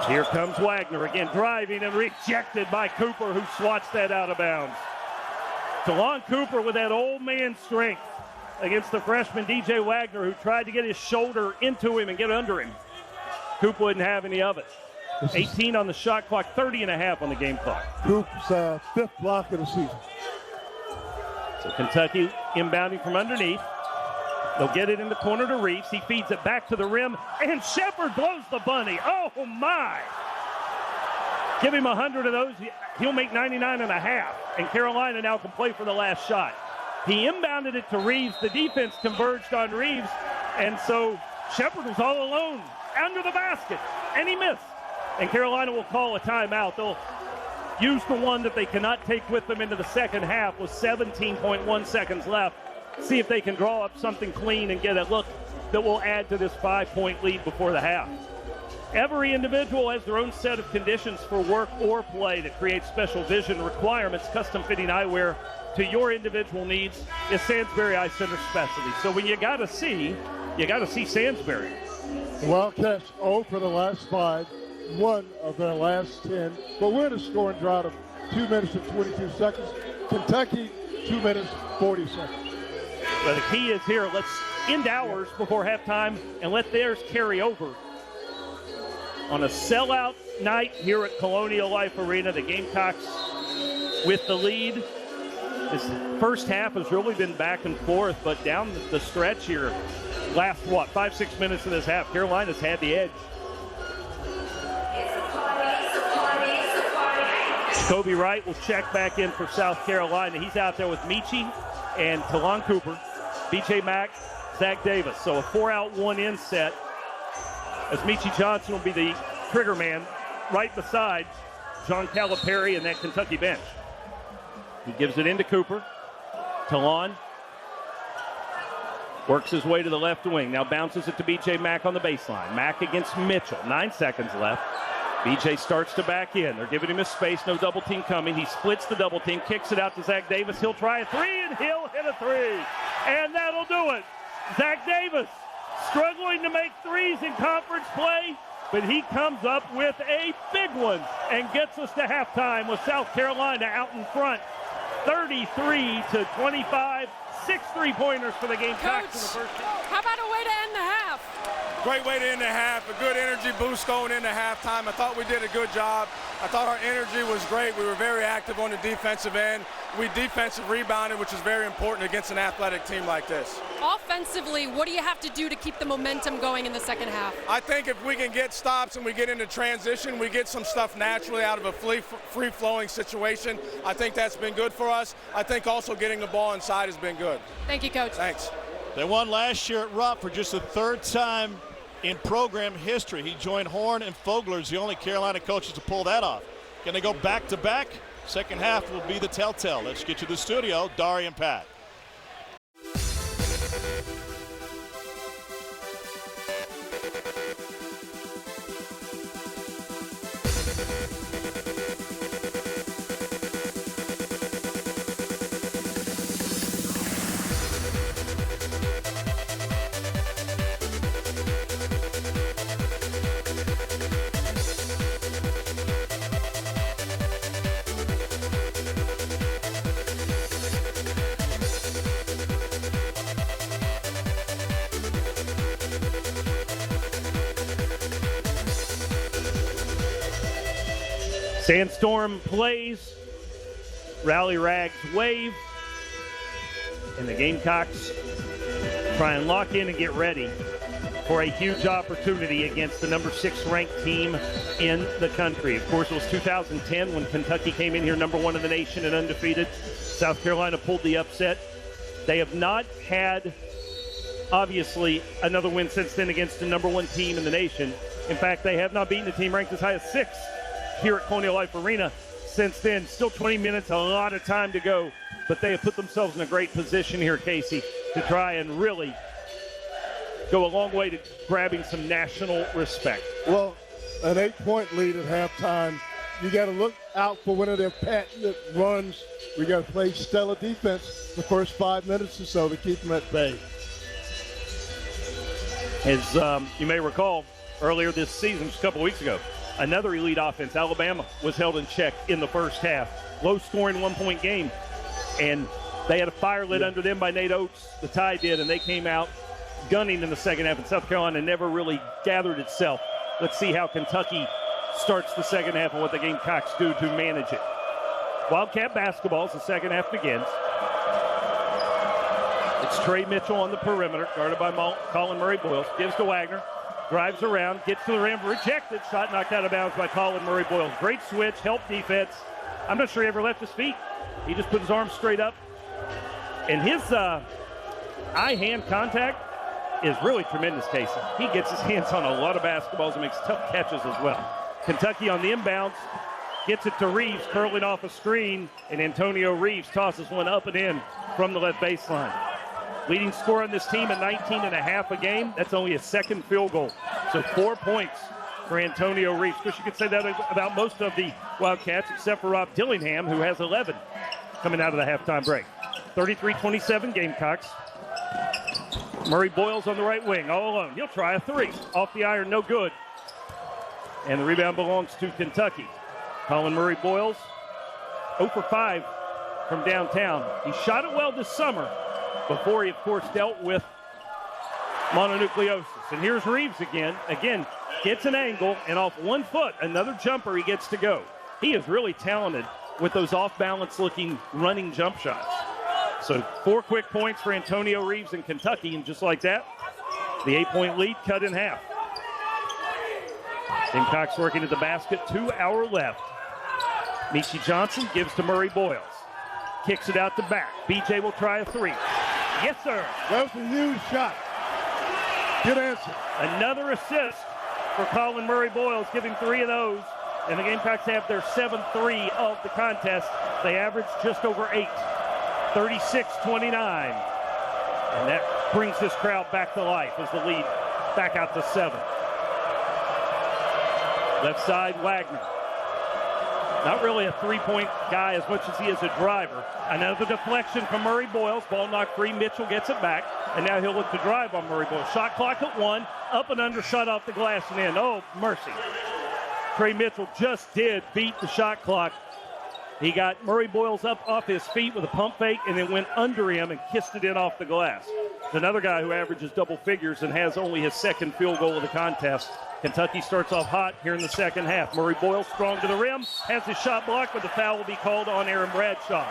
Here comes Wagner again, driving and rejected by Cooper, who swats that out of bounds. DeLon Cooper with that old man strength against the freshman DJ Wagner, who tried to get his shoulder into him and get under him. Cooper wouldn't have any of it. 18 on the shot clock, 30.5 on the game clock. Cooper's 5th block of the season. So Kentucky inbounding from underneath. They'll get it in the corner to Reeves. He feeds it back to the rim, and Shepard blows the bunny. Oh, my. Give him 100 of those. He'll make 99.5, and Carolina now can play for the last shot. He inbounded it to Reeves. The defense converged on Reeves, and so Shepard was all alone under the basket, and he missed. And Carolina will call a timeout. They'll use the one that they cannot take with them into the second half with 17.1 seconds left. See if they can draw up something clean and get a look that will add to this 5-point lead before the half. Every individual has their own set of conditions for work or play that create special vision requirements. Custom fitting eyewear to your individual needs is Sandsbury Eye Center specialty. So when you got to see Sandsbury. The Wildcats 0 for the last 5, 1 of their last 10. But we're in a scoring drought of 2 minutes and 22 seconds. Kentucky, 2 minutes, 40 seconds. But the key is here, let's end ours before halftime and let theirs carry over. On a sellout night here at Colonial Life Arena, the Gamecocks with the lead. This first half has really been back and forth, but down the stretch here, last 5-6 minutes of this half, Carolina's had the edge. Jacoby Wright will check back in for South Carolina. He's out there with Michi and DeLon Cooper, B.J. Mack, Zach Davis. So a 4-out, 1-in set, as Michi Johnson will be the trigger man right beside John Calipari and that Kentucky bench. He gives it into Cooper. Talon works his way to the left wing. Now bounces it to B.J. Mack on the baseline. Mack against Mitchell. 9 seconds left. B.J. starts to back in. They're giving him his space. No double team coming. He splits the double team, kicks it out to Zach Davis. He'll try a three, and he'll hit a three. And that'll do it. Zach Davis struggling to make threes in conference play, but he comes up with a big one and gets us to halftime with South Carolina out in front. 33-25. 6 3-pointers for the Gamecocks in the first half. How about a way to end the half? Great way to end the half. A good energy boost going into halftime. I thought we did a good job. I thought our energy was great. We were very active on the defensive end. We defensive rebounded, which is very important against an athletic team like this. Offensively, what do you have to do to keep the momentum going in the second half? I think if we can get stops and we get into transition, we get some stuff naturally out of a free-flowing situation. I think that's been good for us. I think also getting the ball inside has been good. Thank you, Coach. Thanks. They won last year at Rupp for just the 3rd time in program history. He joined Horn and Fogler as the only Carolina coaches to pull that off. Can they go back-to-back? Second half will be the telltale. Let's get to the studio, Dari and Pat. Sandstorm plays, Rally Rags wave, and the Gamecocks try and lock in and get ready for a huge opportunity against the number 6 ranked team in the country. Of course, it was 2010 when Kentucky came in here number 1 in the nation and undefeated. South Carolina pulled the upset. They have not had, obviously, another win since then against the number 1 team in the nation. In fact, they have not beaten a team ranked as high as 6 here at Colonial Life Arena since then. Still 20 minutes, a lot of time to go, but they have put themselves in a great position here, Casey, to try and really go a long way to grabbing some national respect. Well, an 8-point lead at halftime. You got to look out for one of their patented runs. We got to play stellar defense the first 5 minutes or so to keep them at bay. As you may recall, earlier this season, just a couple weeks ago, another elite offense, Alabama, was held in check in the first half. Low-scoring 1-point game, and they had a fire lit under them by Nate Oates. The Tide did, and they came out gunning in the second half, and South Carolina never really gathered itself. Let's see how Kentucky starts the second half and what the Gamecocks do to manage it. Wildcat basketball as the second half begins. It's Trey Mitchell on the perimeter, guarded by Colin Murray-Boyles. Gives to Wagner, drives around, gets to the rim, rejected. Shot knocked out of bounds by Colin Murray-Boyles. Great switch, help defense. I'm not sure he ever left his feet. He just put his arms straight up. And his eye-hand contact is really tremendous, Casey. He gets his hands on a lot of basketballs and makes tough catches as well. Kentucky on the inbounds, gets it to Reeves, curling off a screen, and Antonio Reeves tosses one up and in from the left baseline. Leading scorer on this team at 19.5 a game. That's only his second field goal. So 4 points for Antonio Reeves. Of course, you could say that about most of the Wildcats, except for Rob Dillingham, who has 11 coming out of the halftime break. 33-27 Gamecocks. Murray-Boyles on the right wing, all alone. He'll try a 3. Off the iron, no good. And the rebound belongs to Kentucky. Colin Murray-Boyles, 0 for 5 from downtown. He shot it well this summer before he, of course, dealt with mononucleosis. And here's Reeves again. Again, gets an angle, and off 1 foot, another jumper he gets to go. He is really talented with those off-balance looking running jump shots. So 4 quick points for Antonio Reeves in Kentucky, and just like that, the 8-point lead cut in half. Gamecocks working at the basket, 2 hours left. Michi Johnson gives to Murray-Boyles. Kicks it out the back. BJ will try a 3. Yes, sir. That was a huge shot. Good answer. Another assist for Colin Murray-Boyles, giving 3 of those. And the Gamecocks have their 7th 3 of the contest. They average just over 8. 36-29. And that brings this crowd back to life as the lead back out to 7. Left side, Wagner. Not really a 3-point guy as much as he is a driver. Another deflection from Murray-Boyles. Ball knocked free. Mitchell gets it back. And now he'll look to drive on Murray-Boyles. Shot clock at 1. Up and under, shot off the glass and in. Oh, mercy. Trey Mitchell just did beat the shot clock. He got Murray-Boyles up off his feet with a pump fake and then went under him and kissed it in off the glass. It's another guy who averages double figures and has only his 2nd field goal of the contest. Kentucky starts off hot here in the second half. Murray-Boyles strong to the rim, has his shot blocked, but the foul will be called on Aaron Bradshaw.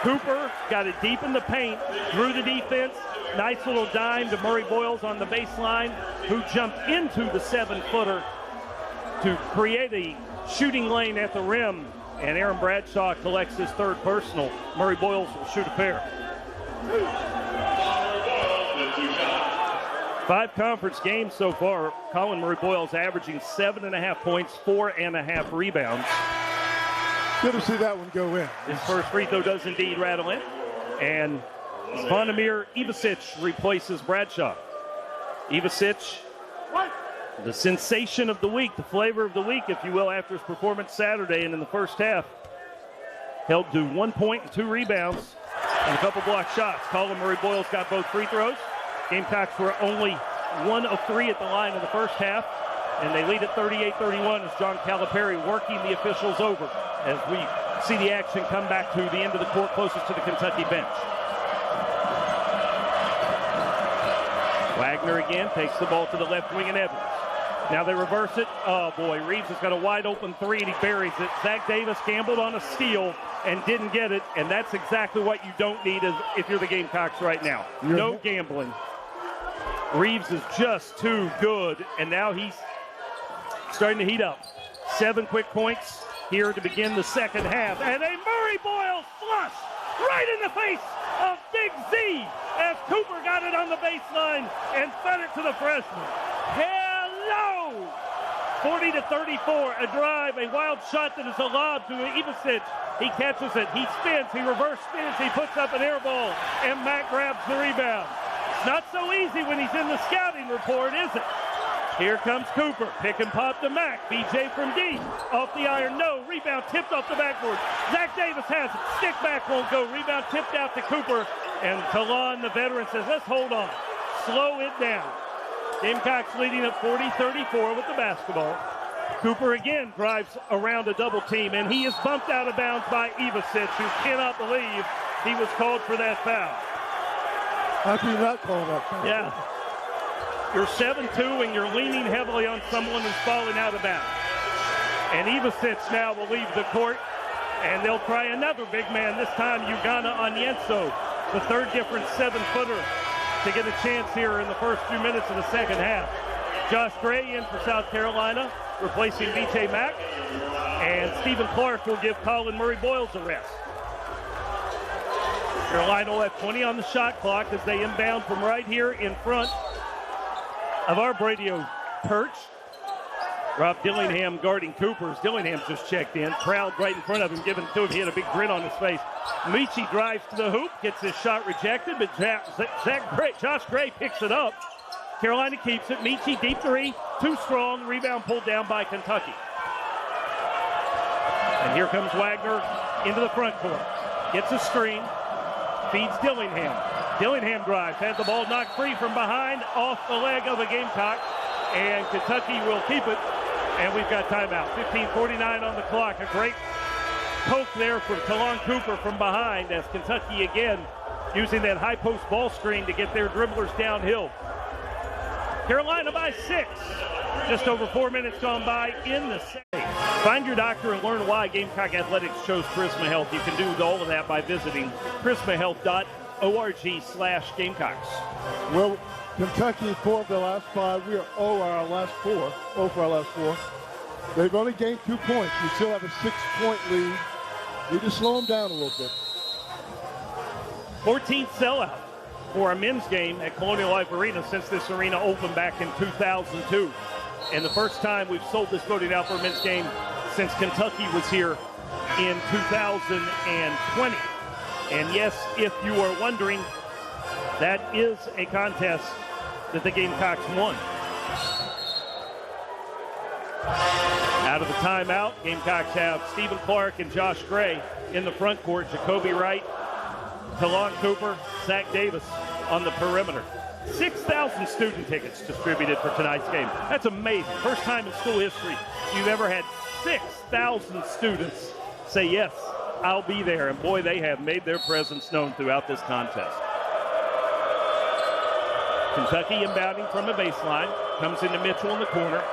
Cooper got it deep in the paint, drew the defense. Nice little dime to Murray-Boyles on the baseline, who jumped into the 7-footer to create a shooting lane at the rim. And Aaron Bradshaw collects his 3rd personal. Murray-Boyles will shoot a pair. 5 conference games so far. Colin Murray-Boyles averaging 7.5 points, 4.5 rebounds. Good to see that one go in. His first free throw does indeed rattle in. And Zvonimir Ivasic replaces Bradshaw. Ivasic, the sensation of the week, the flavor of the week, if you will, after his performance Saturday and in the first half. Held to 1 point and 2 rebounds and a couple block shots. Colin Murray-Boyles got both free throws. Gamecocks were only 1 of 3 at the line in the first half, and they lead at 38-31 as John Calipari working the officials over as we see the action come back to the end of the court closest to the Kentucky bench. Wagner again takes the ball to the left wing and Evans. Now they reverse it. Oh, boy, Reeves has got a wide-open three, and he buries it. Zach Davis gambled on a steal and didn't get it, and that's exactly what you don't need if you're the Gamecocks right now. No gambling. Reeves is just too good, and now he's starting to heat up. 7 quick points here to begin the second half, and a Murray Boyle flush right in the face of Big Z as Cooper got it on the baseline and fed it to the freshman. Hello! 40-34, a drive, a wild shot that is a lob to Ivasic. He catches it, he spins, he reverse spins, he puts up an air ball, and Mack grabs the rebound. It's not so easy when he's in the scouting report, is it? Here comes Cooper, pick and pop to Mack. BJ from deep, off the iron, no. Rebound tipped off the backboard. Zach Davis has it. Stick back won't go. Rebound tipped out to Cooper. And Talon, the veteran, says, let's hold on. Slow it down. Gamecocks leading at 40-34 with the basketball. Cooper again drives around a double team, and he is bumped out of bounds by Ivasic, who cannot believe he was called for that foul. How can you not call that foul? Yeah. You're 7-2 and you're leaning heavily on someone who's falling out of bounds. And Ivasic now will leave the court, and they'll try another big man, this time Ugana Onyenso, the third different 7-footer, to get a chance here in the first few minutes of the second half. Josh Gray in for South Carolina, replacing BJ Mack, and Stephen Clark will give Colin Murray Boyles a rest. Carolina will have 20 on the shot clock as they inbound from right here in front of our radio perch. Rob Dillingham guarding Cooper. Dillingham's just checked in. Crowd right in front of him, giving it to him. He had a big grin on his face. Michi drives to the hoop, gets his shot rejected, but Josh Gray picks it up. Carolina keeps it. Michi, deep three, too strong. Rebound pulled down by Kentucky. And here comes Wagner into the front court. Gets a screen, feeds Dillingham. Dillingham drives, has the ball knocked free from behind, off the leg of a Gamecock, and Kentucky will keep it, and we've got timeout. 15:49 on the clock. A great poke there from Talon Cooper from behind as Kentucky again using that high post ball screen to get their dribblers downhill. Carolina by 6. Just over 4 minutes gone by in the second. Find your doctor and learn why Gamecock Athletics chose Prisma Health. You can do all of that by visiting prismahealth.org/Gamecocks. Well, Kentucky 4 of their last 5. We are 0 for our last 4. They've only gained 2 points. We still have a 6-point lead. We just slow them down a little bit. 14th sellout for our men's game at Colonial Life Arena since this arena opened back in 2002. And the first time we've sold this voting out for a men's game since Kentucky was here in 2020. And yes, if you are wondering, that is a contest that the Gamecocks won. Out of the timeout, Gamecocks have Stephen Clark and Josh Gray in the front court. Jacoby Wright, Talon Cooper, Zach Davis on the perimeter. 6,000 student tickets distributed for tonight's game. That's amazing. First time in school history you've ever had 6,000 students say, yes, I'll be there. And boy, they have made their presence known throughout this contest. Kentucky inbounding from the baseline. Comes into Mitchell in the corner.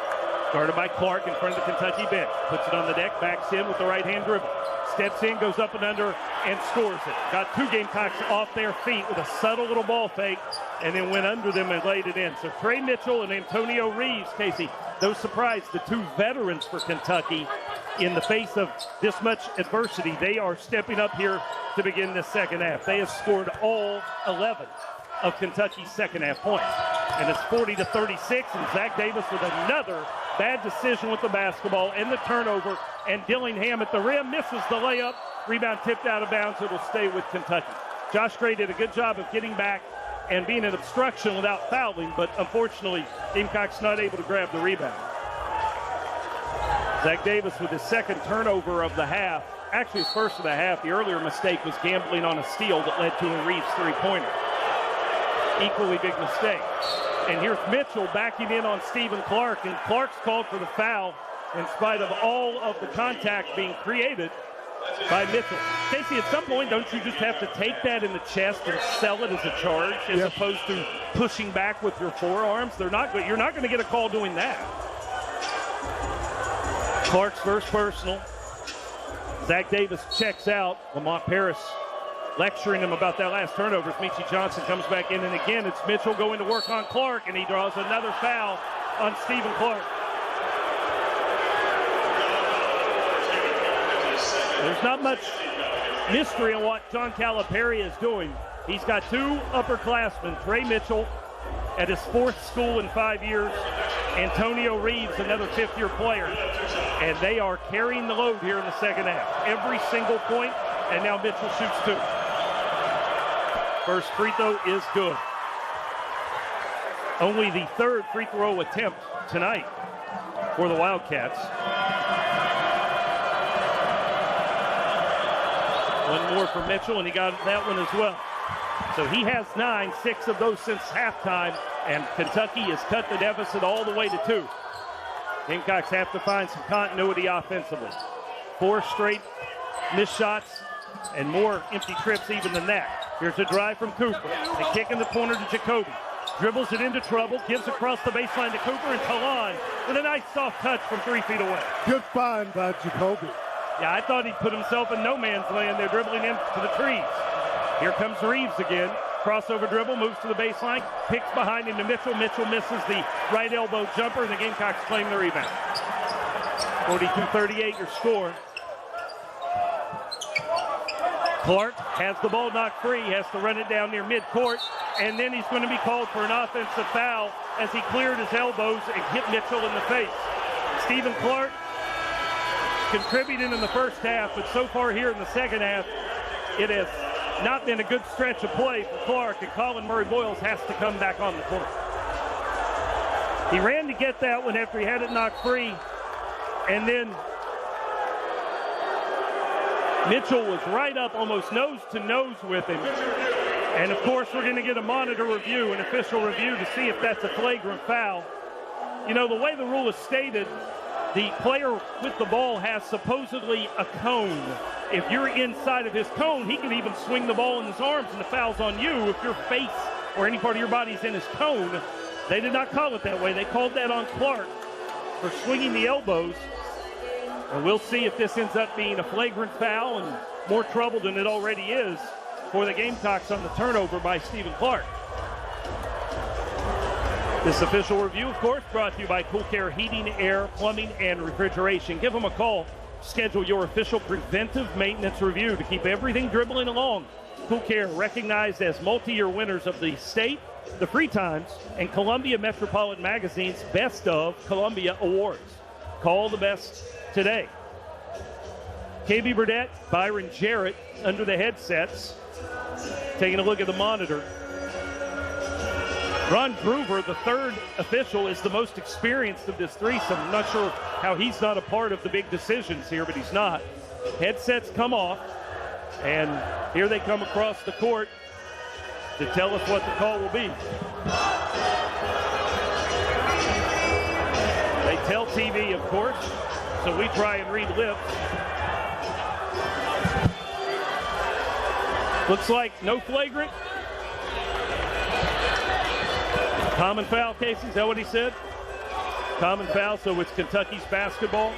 Guarded by Clark in front of the Kentucky bench. Puts it on the deck, backs in with the right-hand dribble. Steps in, goes up and under, and scores it. Got 2 Gamecocks off their feet with a subtle little ball fake, and then went under them and laid it in. So Trey Mitchell and Antonio Reeves, Casey, those surprised, the 2 veterans for Kentucky in the face of this much adversity. They are stepping up here to begin this second half. They have scored all 11 of Kentucky's second half points. And it's 40-36, and Zach Davis with another bad decision with the basketball and the turnover, and Dillingham at the rim misses the layup. Rebound tipped out of bounds. It'll stay with Kentucky. Josh Gray did a good job of getting back and being an obstruction without fouling, but unfortunately, Gamecocks not able to grab the rebound. Zach Davis with his second turnover of the half. Actually, his first of the half. The earlier mistake was gambling on a steal that led to a Reeves three-pointer. Equally big mistake. And here's Mitchell backing in on Stephen Clark, and Clark's called for the foul in spite of all of the contact being created by Mitchell. Casey, at some point, don't you just have to take that in the chest and sell it as a charge as opposed to pushing back with your forearms? You're not going to get a call doing that. Clark's first personal. Zach Davis checks out. Lamont Paris lecturing him about that last turnover. Michi Johnson comes back in, and again, it's Mitchell going to work on Clark, and he draws another foul on Stephen Clark. There's not much mystery in what John Calipari is doing. He's got two upperclassmen, Trey Mitchell at his fourth school in 5 years, Antonio Reeves, another fifth-year player, and they are carrying the load here in the second half. Every single point, and now Mitchell shoots two. First free throw is good. Only the third free throw attempt tonight for the Wildcats. One more for Mitchell, and he got that one as well. So he has 9, 6 of those since halftime, and Kentucky has cut the deficit all the way to 2. Gamecocks have to find some continuity offensively. 4 straight missed shots and more empty trips even than that. Here's a drive from Cooper. A kick in the corner to Jacoby. Dribbles it into trouble, gives across the baseline to Cooper, and Talon with a nice soft touch from 3 feet away. Good find by Jacoby. Yeah, I thought he'd put himself in no man's land there, dribbling into the trees. Here comes Reeves again. Crossover dribble, moves to the baseline, picks behind him to Mitchell. Mitchell misses the right elbow jumper, and the Gamecocks claim the rebound. 42-38 your score. Clark has the ball knocked free, has to run it down near midcourt, and then he's going to be called for an offensive foul as he cleared his elbows and hit Mitchell in the face. Stephen Clark contributed in the first half, but so far here in the second half, it has not been a good stretch of play for Clark, and Colin Murray-Boyles has to come back on the court. He ran to get that one after he had it knocked free, and then Mitchell was right up almost nose to nose with him. And of course, we're going to get a monitor review, an official review, to see if that's a flagrant foul. You know, the way the rule is stated, the player with the ball has supposedly a cone. If you're inside of his cone, he can even swing the ball in his arms, and the foul's on you if your face or any part of your body is in his cone. They did not call it that way. They called that on Clark for swinging the elbows. And we'll see if this ends up being a flagrant foul and more trouble than it already is for the Gamecocks on the turnover by Stephen Clark. This official review, of course, brought to you by Cool Care Heating, Air, Plumbing, and Refrigeration. Give them a call. Schedule your official preventive maintenance review to keep everything dribbling along. Cool Care, recognized as multi-year winners of the state, the Free Times, and Columbia Metropolitan Magazine's Best of Columbia Awards. Call the best today. KB Burdett, Byron Jarrett under the headsets, taking a look at the monitor. Ron Groover, the third official, is the most experienced of this threesome. I'm not sure how he's not a part of the big decisions here, but he's not. Headsets come off, and here they come across the court to tell us what the call will be. They tell TV, of course, so we try and read lips. Looks like no flagrant. Common foul, Casey, is that what he said? Common foul, so it's Kentucky's basketball?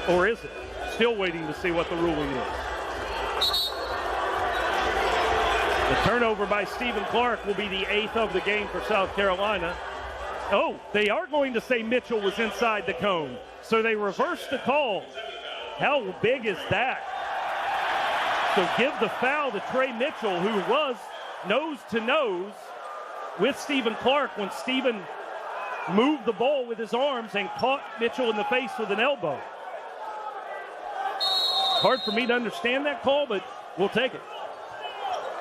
Or is it? Still waiting to see what the ruling is. The turnover by Stephen Clark will be the 8th of the game for South Carolina. Oh, they are going to say Mitchell was inside the cone. So they reversed the call. How big is that? So give the foul to Trey Mitchell, who was nose to nose with Stephen Clark when Stephen moved the ball with his arms and caught Mitchell in the face with an elbow. Hard for me to understand that call, but we'll take it.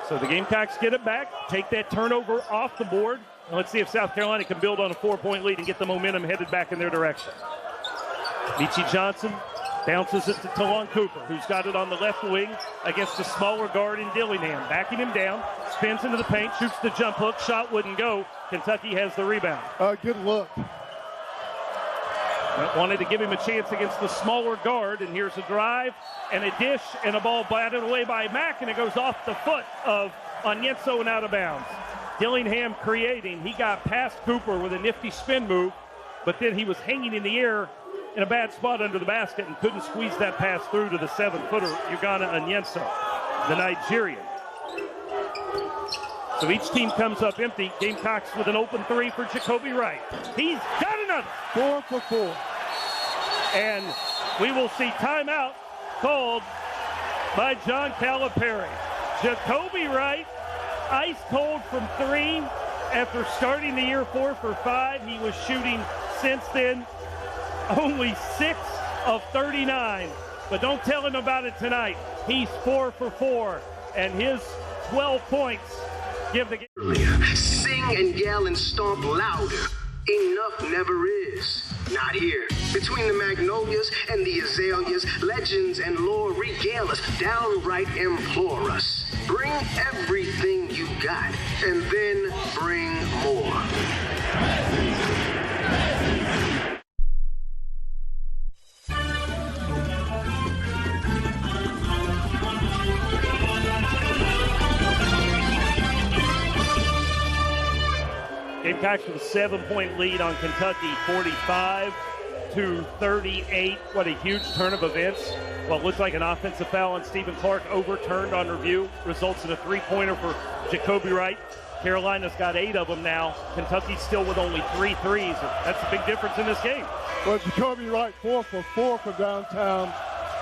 So the Gamecocks get it back, take that turnover off the board, and let's see if South Carolina can build on a 4-point lead and get the momentum headed back in their direction. Michi Johnson bounces it to Talon Cooper, who's got it on the left wing against a smaller guard in Dillingham. Backing him down, spins into the paint, shoots the jump hook, shot wouldn't go. Kentucky has the rebound. Good look. Wanted to give him a chance against the smaller guard, and here's a drive and a dish and a ball batted away by Mack, and it goes off the foot of Onyenso and out of bounds. Dillingham creating. He got past Cooper with a nifty spin move, but then he was hanging in the air in a bad spot under the basket and couldn't squeeze that pass through to the 7-footer, Ugonna Onyenso, the Nigerian. So each team comes up empty. Gamecocks with an open three for Jacoby Wright. He's got another. 4 for 4. And we will see timeout called by John Calipari. Jacoby Wright, ice cold from 3 after starting the year 4 for 5. He was shooting since then only 6 of 39. But don't tell him about it tonight. He's 4 for 4, and his 12 points give the game. Sing and yell and stomp louder. Enough never is. Not here. Between the magnolias and the azaleas, legends and lore regale us, downright implore us. Bring everything you got, and then bring more. Gamecocks with a 7-point lead on Kentucky, 45-38. What a huge turn of events. What looks like an offensive foul on Stephen Clark overturned on review. Results in a 3-pointer for Jacoby Wright. Carolina's got 8 of them now. Kentucky's still with only 3 threes. That's a big difference in this game. Well, Jacoby Wright 4 for 4 for downtown.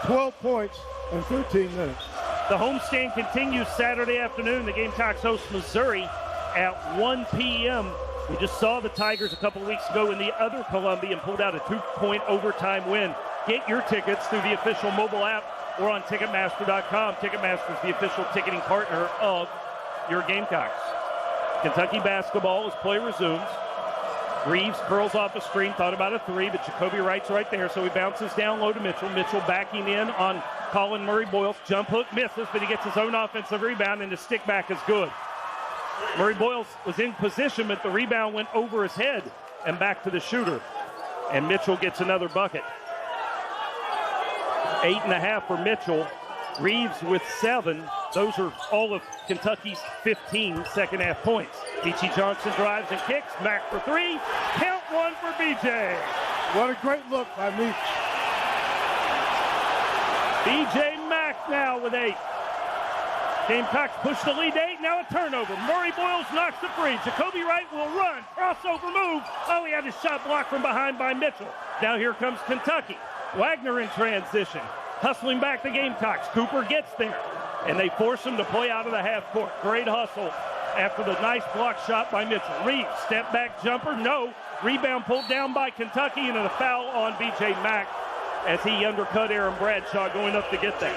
12 points in 13 minutes. The homestand continues Saturday afternoon. The Gamecocks host Missouri at 1 p.m. We just saw the Tigers a couple of weeks ago in the other Columbia and pulled out a 2-point overtime win. Get your tickets through the official mobile app or on Ticketmaster.com. Ticketmaster is the official ticketing partner of your Gamecocks. Kentucky basketball as play resumes. Reeves curls off a screen, thought about a 3, but Jacoby Wright's right there, so he bounces down low to Mitchell. Mitchell backing in on Colin Murray-Boyles. Jump hook misses, but he gets his own offensive rebound, and his stick back is good. Murray-Boyles was in position, but the rebound went over his head and back to the shooter. And Mitchell gets another bucket. 8.5 for Mitchell. Reeves with 7. Those are all of Kentucky's 15 second-half points. Beachy Johnson drives and kicks. Mack for 3. Count 1 for BJ. What a great look by Meach. BJ Mack now with 8. Gamecocks push the lead to 8, now a turnover. Murray-Boyles knocks the free. Jacoby Wright will run. Crossover move. Oh, he had his shot blocked from behind by Mitchell. Now here comes Kentucky. Wagner in transition. Hustling back the Gamecocks. Cooper gets there, and they force him to play out of the half court. Great hustle after the nice block shot by Mitchell. Reeves, step back jumper, no. Rebound pulled down by Kentucky, and a foul on B.J. Mack as he undercut Aaron Bradshaw going up to get that.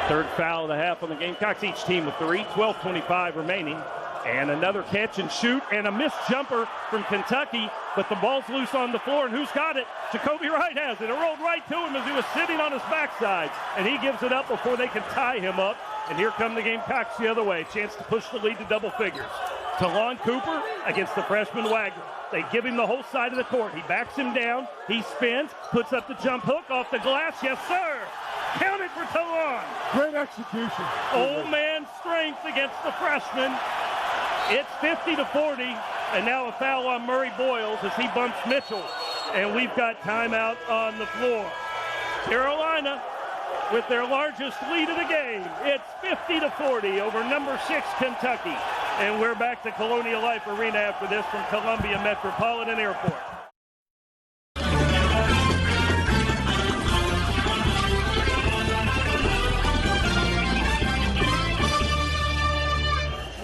Third foul of the half on the Gamecocks. Each team with 3. 12:25 remaining. And another catch and shoot and a missed jumper from Kentucky, but the ball's loose on the floor, and who's got it? Jacoby Wright has it. It rolled right to him as he was sitting on his backside, and he gives it up before they can tie him up. And here come the Gamecocks the other way. Chance to push the lead to double figures. Talon Cooper against the freshman Wagner. They give him the whole side of the court. He backs him down. He spins, puts up the jump hook off the glass. Yes, sir. Count it for Talon. Great execution. Old man strength against the freshman. It's 50-40, and now a foul on Murray-Boyles as he bumps Mitchell. And we've got timeout on the floor. Carolina with their largest lead of the game. It's 50-40 over No.6 Kentucky. And we're back to Colonial Life Arena after this from Columbia Metropolitan Airport.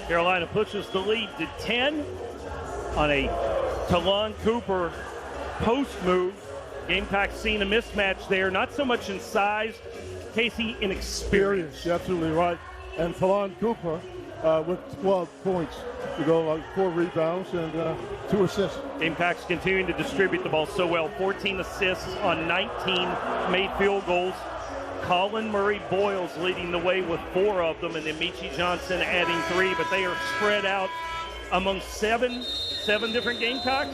Carolina pushes the lead to 10 on a Talon Cooper post move. Gamecocks seen a mismatch there, not so much in size, Casey, in experience. You're absolutely right. And Talon Cooper with 12 points to go, 4 rebounds and 2 assists. Gamecocks continuing to distribute the ball so well. 14 assists on 19 made field goals. Colin Murray-Boyles leading the way with 4 of them, and then Meechie Johnson adding 3, but they are spread out among seven different Gamecocks.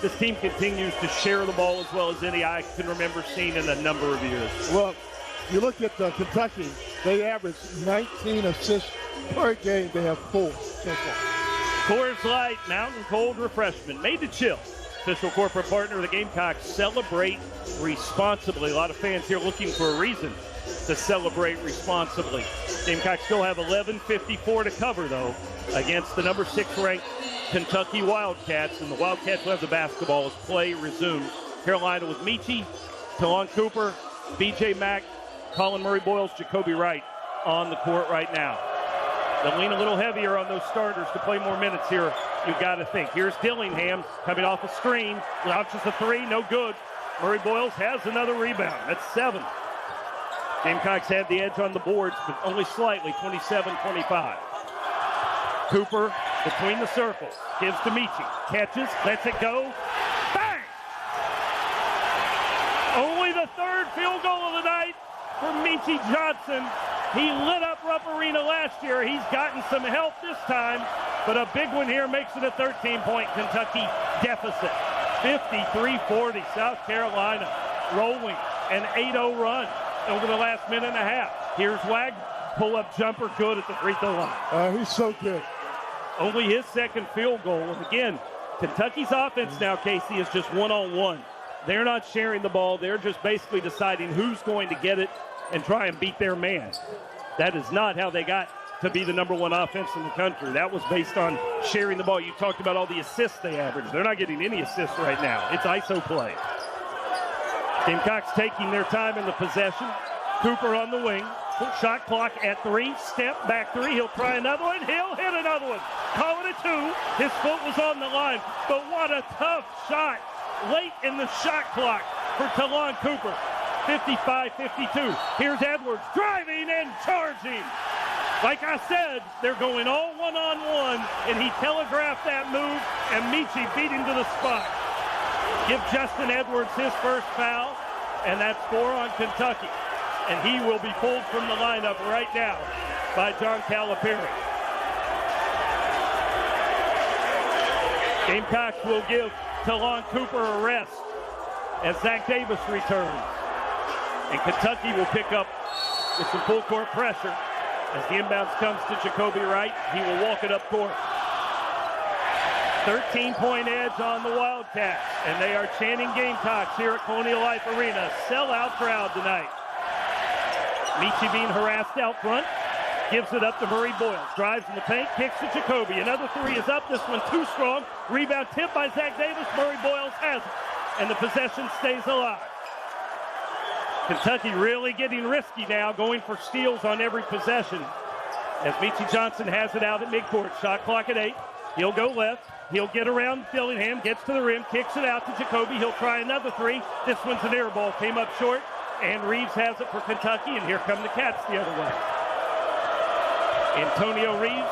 This team continues to share the ball as well as any I can remember seeing in a number of years. Well, You look at Kentucky, they average 19 assists per game. They have 4 so far. Coors Light Mountain Cold Refreshment, made to chill. Official corporate partner of the Gamecocks. Celebrate responsibly. A lot of fans here looking for a reason to celebrate responsibly. Gamecocks still have 11:54 to cover, though, against the number 6 ranked Kentucky Wildcats. And the Wildcats will have the basketball as play resumes. Carolina with Michi, Talon Cooper, B.J. Mack, Colin Murray-Boyles, Jacoby Wright on the court right now. They'll lean a little heavier on those starters to play more minutes here, you've got to think. Here's Dillingham coming off a screen. Launches a 3, no good. Murray-Boyles has another rebound. That's 7. Gamecocks had the edge on the boards, but only slightly, 27-25. Cooper between the circles. Gives to Michi. Catches, lets it go. Bang! Only the 3rd field goal of the night for Michi Johnson. He lit up Rupp Arena last year. He's gotten some help this time, but a big one here makes it a 13-point Kentucky deficit. 53-40, South Carolina rolling an 8-0 run over the last minute and a half. Here's Wagner. Pull-up jumper good at the free throw line. He's so good. Only his 2nd field goal. And again, Kentucky's offense now, Casey, is just one-on-one. They're not sharing the ball. They're just basically deciding who's going to get it and try and beat their man. That is not how they got to be the number 1 offense in the country. That was based on sharing the ball. You talked about all the assists they averaged. They're not getting any assists right now. It's ISO play. Gamecocks taking their time in the possession. Cooper on the wing. Shot clock at 3. Step back 3. He'll try another one. He'll hit another one. Call it a 2. His foot was on the line. But what a tough shot late in the shot clock for Talon Cooper. 55-52. Here's Edwards driving and charging. Like I said, they're going all one-on-one, and he telegraphed that move, and Michi beat him to the spot. Give Justin Edwards his first foul, and that's 4 on Kentucky. And he will be pulled from the lineup right now by John Calipari. Gamecocks will give Talon Cooper a rest as Zach Davis returns. And Kentucky will pick up with some full court pressure as the inbounds comes to Jacoby Wright. He will walk it up court. 13-point edge on the Wildcats, and they are chanting Gamecocks here at Colonial Life Arena. Sellout crowd tonight. Michi being harassed out front. Gives it up to Murray-Boyles. Drives in the paint, kicks to Jacoby. Another 3 is up. This one too strong. Rebound tipped by Zach Davis. Murray-Boyles has it, and the possession stays alive. Kentucky really getting risky now, going for steals on every possession. As Michi Johnson has it out at midcourt. Shot clock at 8. He'll go left. He'll get around Dillingham, gets to the rim, kicks it out to Jacoby. He'll try another 3. This one's an air ball. Came up short, and Reeves has it for Kentucky, and here come the Cats the other way. Antonio Reeves,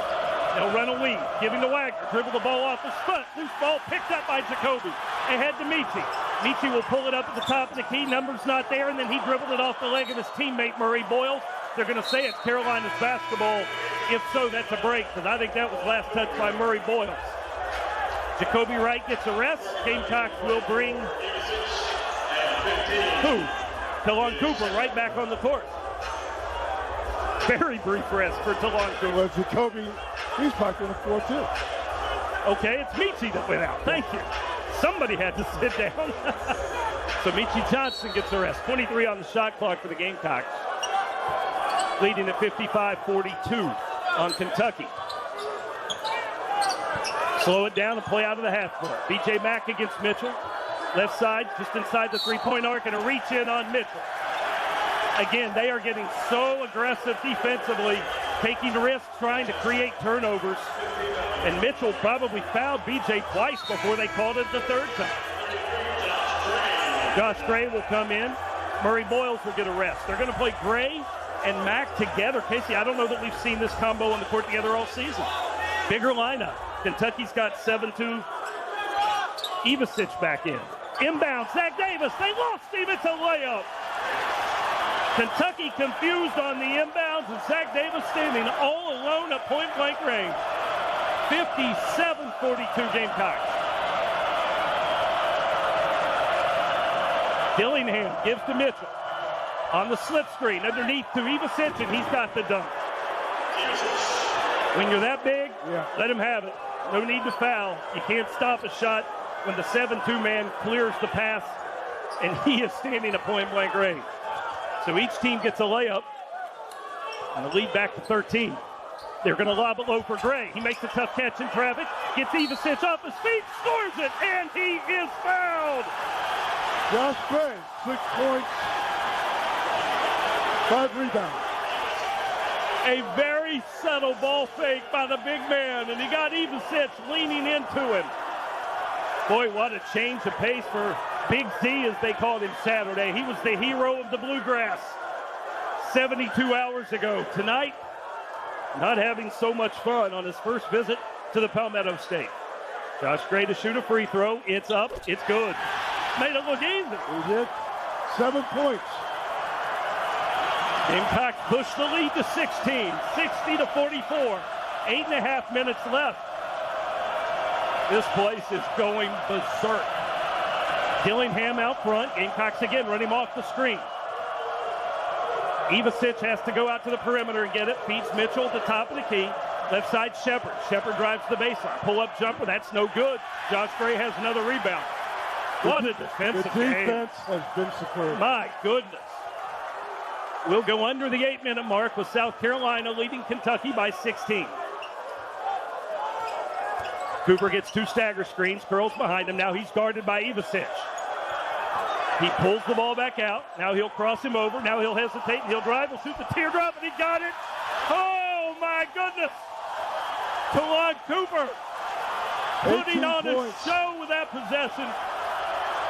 they'll run a wing, giving to Wagner. Dribble the ball off his foot. Loose ball picked up by Jacoby. Ahead to Michi. Michi will pull it up at the top of the key. Number's not there, and then he dribbled it off the leg of his teammate, Murray-Boyles. They're going to say it's Carolina's basketball. If so, that's a break, because I think that was last touch by Murray-Boyles. Jacoby Wright gets a rest. Gamecocks will bring Talon Cooper right back on the court. Very brief rest for Talon Cooper. Well, Jacoby, he's back on the floor too. Okay, it's Michi that went out. Thank you. Somebody had to sit down. So Michi Johnson gets a rest. 23 on the shot clock for the Gamecocks. Leading at 55-42 on Kentucky. Slow it down and play out of the half court. B.J. Mack against Mitchell. Left side, just inside the three-point arc, and a reach in on Mitchell. Again, they are getting so aggressive defensively, taking risks, trying to create turnovers. And Mitchell probably fouled B.J. twice before they called it the 3rd time. Josh Gray will come in. Murray-Boyles will get a rest. They're going to play Gray and Mack together. Casey, I don't know that we've seen this combo on the court together all season. Bigger lineup. Kentucky's got 7-2. Ivasic back in. Inbound, Zach Davis. They lost him. It's a layup. Kentucky confused on the inbounds, and Zach Davis standing all alone at point-blank range. 57-42 Gamecocks. Dillingham gives to Mitchell. On the slip screen, underneath to Ivasic, and he's got the dunk. When you're that big, let him have it. No need to foul. You can't stop a shot when the 7-2 man clears the pass, and he is standing at point-blank range. So each team gets a layup, and the lead back to 13. They're going to lob it low for Gray. He makes a tough catch in traffic, gets Ivasic off his feet, scores it, and he is fouled. Josh Gray, 6 points, 5 rebounds. A very subtle ball fake by the big man, and he got Ivasic leaning into him. Boy, what a change of pace for Big Z, as they called him Saturday. He was the hero of the Bluegrass 72 hours ago. Tonight, not having so much fun on his first visit to the Palmetto State. Josh Gray to shoot a free throw. It's up. It's good. Made it look easy. He did. 7 points. Gamecocks push the lead to 16, 60-44. 8.5 minutes left. This place is going berserk. Dillingham out front. Gamecocks again run him off the screen. Ivasic has to go out to the perimeter and get it. Feeds Mitchell at the top of the key. Left side, Shepard. Shepard drives the baseline. Pull-up jumper. That's no good. Josh Gray has another rebound. What a defensive game. The defense has been superb. My goodness. We'll go under the 8-minute mark with South Carolina leading Kentucky by 16. Cooper gets 2 stagger screens, curls behind him. Now he's guarded by Ivasic. He pulls the ball back out. Now he'll cross him over. Now he'll hesitate. He'll drive. He'll shoot the teardrop, and he got it. Oh, my goodness. Talon Cooper putting on a show with that possession.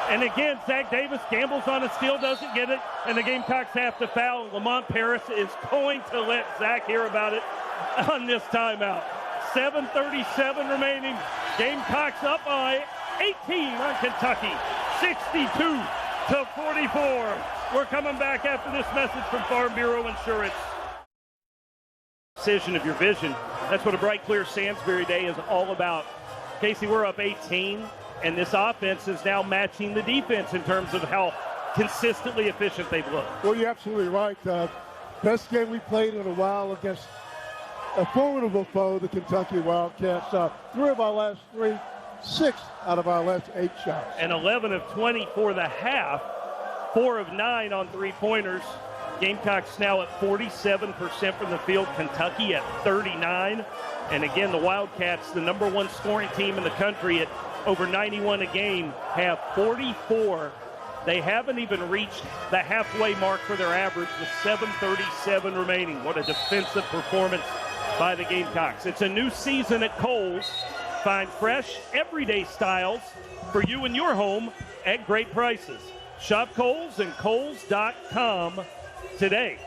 And again, Zach Davis gambles on a steal, doesn't get it, and the Gamecocks have to foul. Lamont Paris is going to let Zach hear about it on this timeout. 7:37 remaining. Gamecocks up by 18 on Kentucky. 62-44. We're coming back after this message from Farm Bureau Insurance. Precision of your vision. That's what a bright, clear Sandsbury day is all about. Casey, we're up 18, and this offense is now matching the defense in terms of how consistently efficient they've looked. Well, you're absolutely right. Best game we played in a while against a formidable foe, the Kentucky Wildcats. 3 of our last 3, 6 out of our last 8 shots. And 11 of 20 for the half, 4 of 9 on three-pointers. Gamecocks now at 47% from the field, Kentucky at 39. And again, the Wildcats, the number 1 scoring team in the country at over 91 a game, have 44. They haven't even reached the halfway mark for their average with 7:37 remaining. What a defensive performance by the Gamecocks. It's a new season at Kohl's. Find fresh, everyday styles for you and your home at great prices. Shop Kohl's and Kohls.com today.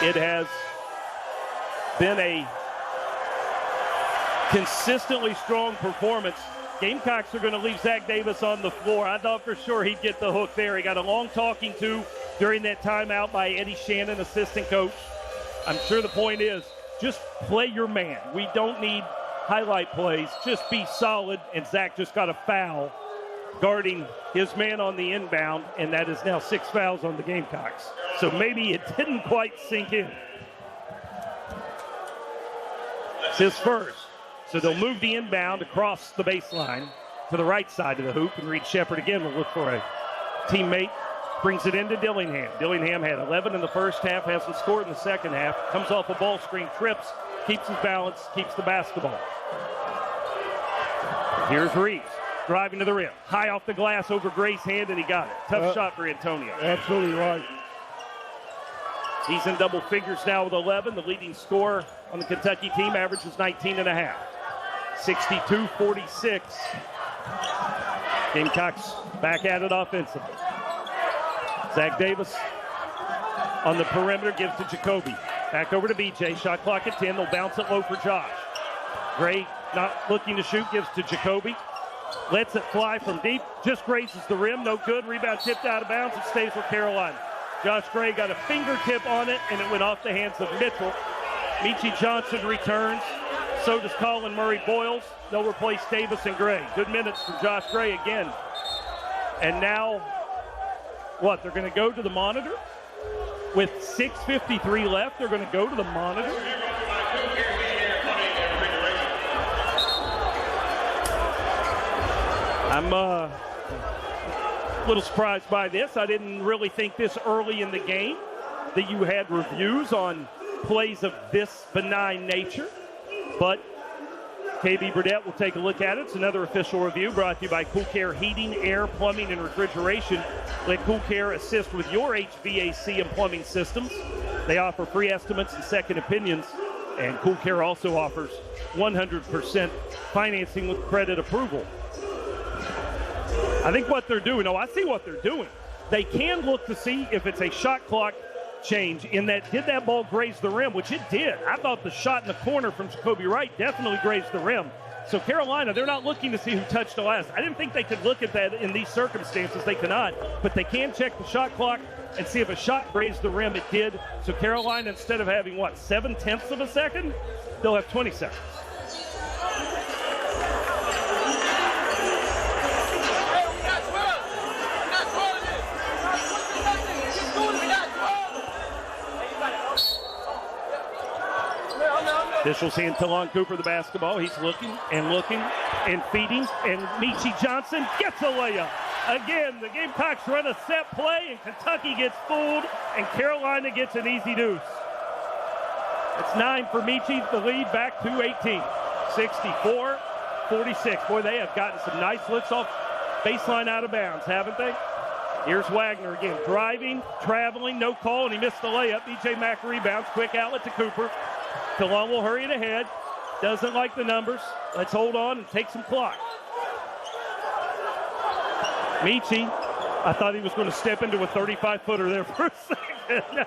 It has been a consistently strong performance. Gamecocks are going to leave Zach Davis on the floor. I thought for sure he'd get the hook there. He got a long talking to during that timeout by Eddie Shannon, assistant coach. I'm sure the point is just play your man. We don't need highlight plays. Just be solid. And Zach just got a foul guarding his man on the inbound, and that is now 6 fouls on the Gamecocks. So maybe it didn't quite sink in. It's his first. So they'll move the inbound across the baseline to the right side of the hoop, and Reed Shepard again will look for a teammate. Brings it into Dillingham. Dillingham had 11 in the first half, hasn't scored in the second half. Comes off a ball screen, trips, keeps his balance, keeps the basketball. Here's Reeves, driving to the rim. High off the glass over Gray's hand, and he got it. Tough shot for Antonio. Absolutely right. He's in double figures now with 11. The leading scorer on the Kentucky team averages 19.5. 62-46. Gamecocks back at it offensively. Zach Davis on the perimeter, gives to Jacoby. Back over to BJ. Shot clock at 10. They'll bounce it low for Josh. Gray not looking to shoot, gives to Jacoby. Lets it fly from deep. Just grazes the rim. No good. Rebound tipped out of bounds. It stays with Carolina. Josh Gray got a fingertip on it, and it went off the hands of Mitchell. Meechie Johnson returns. So does Colin Murray-Boyles. They'll replace Davis and Gray. Good minutes for Josh Gray again. And now What, they're going to go to the monitor? With 6:53 left, they're going to go to the monitor? I'm a little surprised by this. I didn't really think this early in the game that you had reviews on plays of this benign nature. But KB Burdett will take a look at it. It's another official review brought to you by Cool Care Heating, Air, Plumbing, and Refrigeration. Let Cool Care assist with your HVAC and plumbing systems. They offer free estimates and second opinions. And Cool Care also offers 100% financing with credit approval. I think what they're doing, I see what they're doing. They can look to see if it's a shot clock change in that, did that ball graze the rim, which it did. I thought the shot in the corner from Jacoby Wright definitely grazed the rim. So Carolina, they're not looking to see who touched the last. I didn't think they could look at that in these circumstances. They cannot, but they can check the shot clock and see if a shot grazed the rim. It did. So Carolina, instead of having, 7/10 of a second, they'll have 20 seconds. Officials hand Talon Cooper the basketball. He's looking and feeding, and Michi Johnson gets a layup. Again, the Gamecocks run a set play, and Kentucky gets fooled, and Carolina gets an easy deuce. It's 9 for Michi, the lead back to 18. 64-46. Boy, they have gotten some nice looks off baseline out of bounds, haven't they? Here's Wagner again, driving, traveling, no call, and he missed the layup. B.J. Mack rebounds, quick outlet to Cooper. Talon will hurry it ahead. Doesn't like the numbers. Let's hold on and take some clock. Michi, I thought he was going to step into a 35-footer there for a second.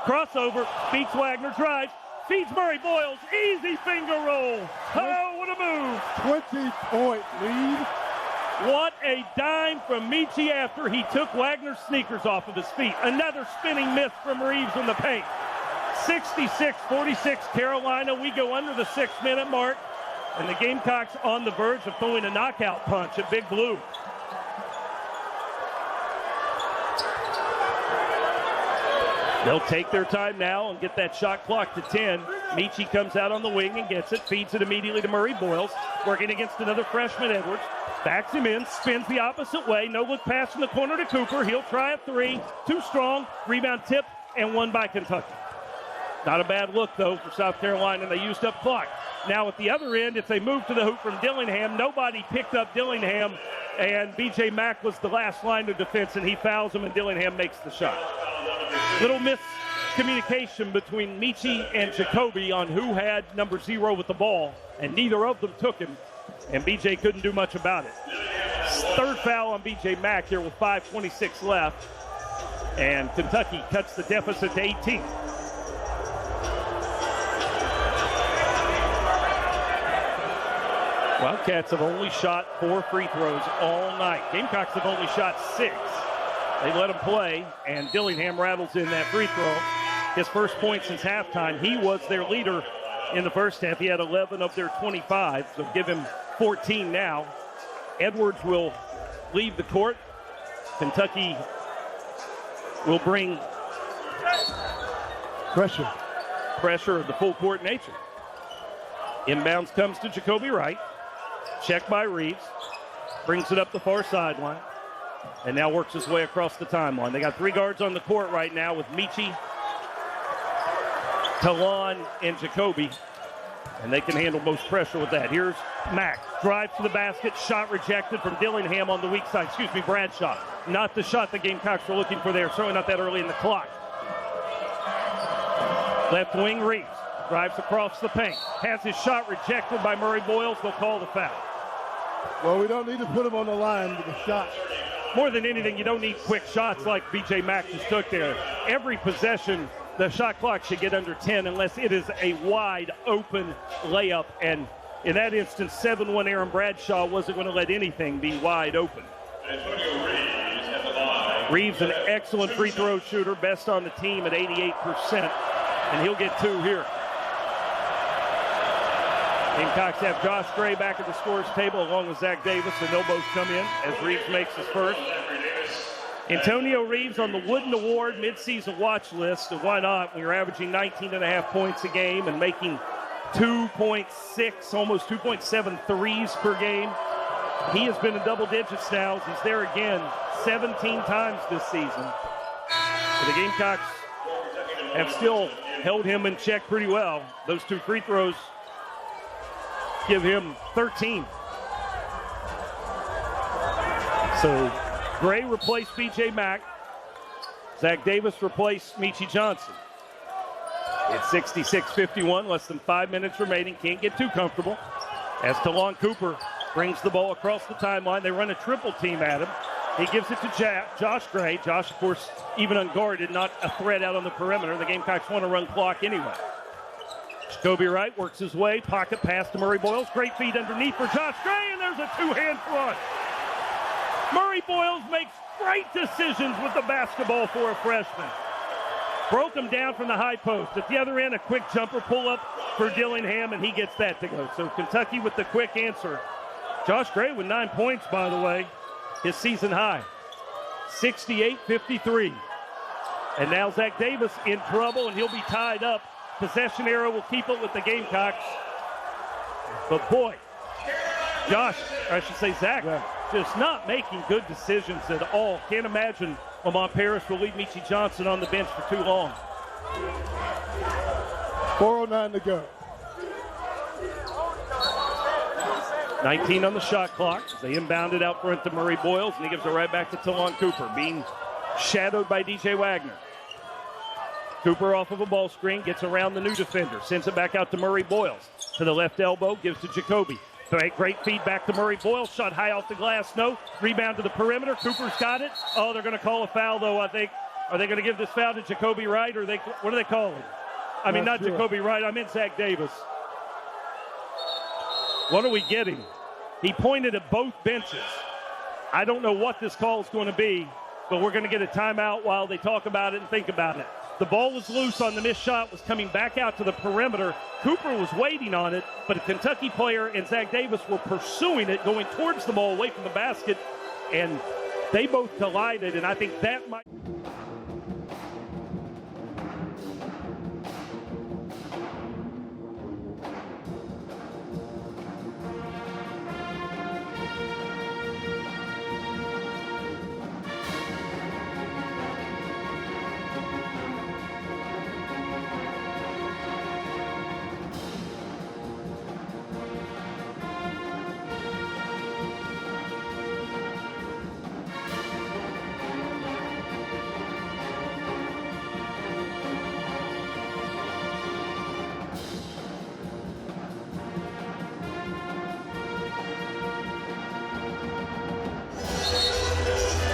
Crossover, beats Wagner, drives, feeds Murray Boyles, easy finger roll. Oh, what a move. 20-point lead. What a dime from Michi after he took Wagner's sneakers off of his feet. Another spinning miss from Reeves in the paint. 66-46 Carolina. We go under the 6-minute mark, and the Gamecocks on the verge of throwing a knockout punch at Big Blue. They'll take their time now and get that shot clock to 10. Michi comes out on the wing and gets it, feeds it immediately to Murray Boyles, working against another freshman, Edwards. Backs him in, spins the opposite way, no look pass in the corner to Cooper. He'll try a three, too strong, rebound tip, and one by Kentucky. Not a bad look, though, for South Carolina. They used up clock. Now at the other end, it's a move to the hoop from Dillingham. Nobody picked up Dillingham, and B.J. Mack was the last line of defense, and he fouls him, and Dillingham makes the shot. Little miscommunication between Michi and Jacoby on who had number 0 with the ball, and neither of them took him, and B.J. couldn't do much about it. Third foul on B.J. Mack here with 5:26 left, and Kentucky cuts the deficit to 18. Wildcats have only shot 4 free throws all night. Gamecocks have only shot 6. They let him play, and Dillingham rattles in that free throw. His first point since halftime. He was their leader in the first half. He had 11 of their 25, so give him 14 now. Edwards will leave the court. Kentucky will bring pressure of the full court nature. Inbounds comes to Jacoby Wright. Checked by Reeves. Brings it up the far sideline. And now works his way across the timeline. They got 3 guards on the court right now with Michi, Talon, and Jacoby. And they can handle most pressure with that. Here's Mack. Drives to the basket. Shot rejected from Dillingham on the weak side. Bradshaw. Not the shot the Gamecocks were looking for there. Certainly not that early in the clock. Left wing Reeves. Drives across the paint. Has his shot rejected by Murray Boyles. They'll call the foul. Well, we don't need to put him on the line with the shot. More than anything, you don't need quick shots like B.J. Mack just took there. Every possession, the shot clock should get under 10 unless it is a wide open layup. And in that instance, 7-1 Aaron Bradshaw wasn't going to let anything be wide open. Reeves, an excellent free throw shooter, best on the team at 88%. And he'll get 2 here. Gamecocks have Josh Gray back at the scorer's table along with Zach Davis, and they'll both come in as Reeves makes his first. Antonio Reeves on the Wooden Award midseason watch list. And why not? When you're averaging 19.5 points a game and making 2.6, almost 2.7 threes per game. He has been in double digits now. He's there again 17 times this season. But the Gamecocks have still held him in check pretty well. Those 2 free throws give him 13. So Gray replaced B.J. Mack. Zach Davis replaced Meechie Johnson. It's 66-51, less than 5 minutes remaining. Can't get too comfortable. As Talon Cooper brings the ball across the timeline, they run a triple team at him. He gives it to Josh Gray. Josh, of course, even unguarded, not a threat out on the perimeter. The Gamecocks want to run clock anyway. Jacoby Wright works his way, pocket pass to Murray Boyles. Great feed underneath for Josh Gray, and there's a 2-hand front. Murray Boyles makes great decisions with the basketball for a freshman. Broke him down from the high post. At the other end, a quick jumper pull-up for Dillingham, and he gets that to go. So Kentucky with the quick answer. Josh Gray with 9 points, by the way, his season high. 68-53. And now Zach Davis in trouble, and he'll be tied up. Possession arrow will keep it with the Gamecocks. But boy, Josh, or I should say Zach, just not making good decisions at all. Can't imagine Lamont Paris will leave Meechie Johnson on the bench for too long. 4:09 to go. 19 on the shot clock. They inbound it out front to Murray Boyles, and he gives it right back to Talon Cooper, being shadowed by DJ Wagner. Cooper off of a ball screen, gets around the new defender, sends it back out to Murray Boyles. To the left elbow, gives to Jacoby. Great feedback to Murray Boyles. Shot high off the glass, no. Rebound to the perimeter. Cooper's got it. Oh, they're going to call a foul, though, I think. Are they going to give this foul to Jacoby Wright, or what are they calling? I mean, not Jacoby Wright. I meant Zach Davis. What are we getting? He pointed at both benches. I don't know what this call is going to be, but we're going to get a timeout while they talk about it and think about it. The ball was loose on the missed shot, was coming back out to the perimeter. Cooper was waiting on it, but a Kentucky player and Zach Davis were pursuing it, going towards the ball away from the basket, and they both collided, and I think that might...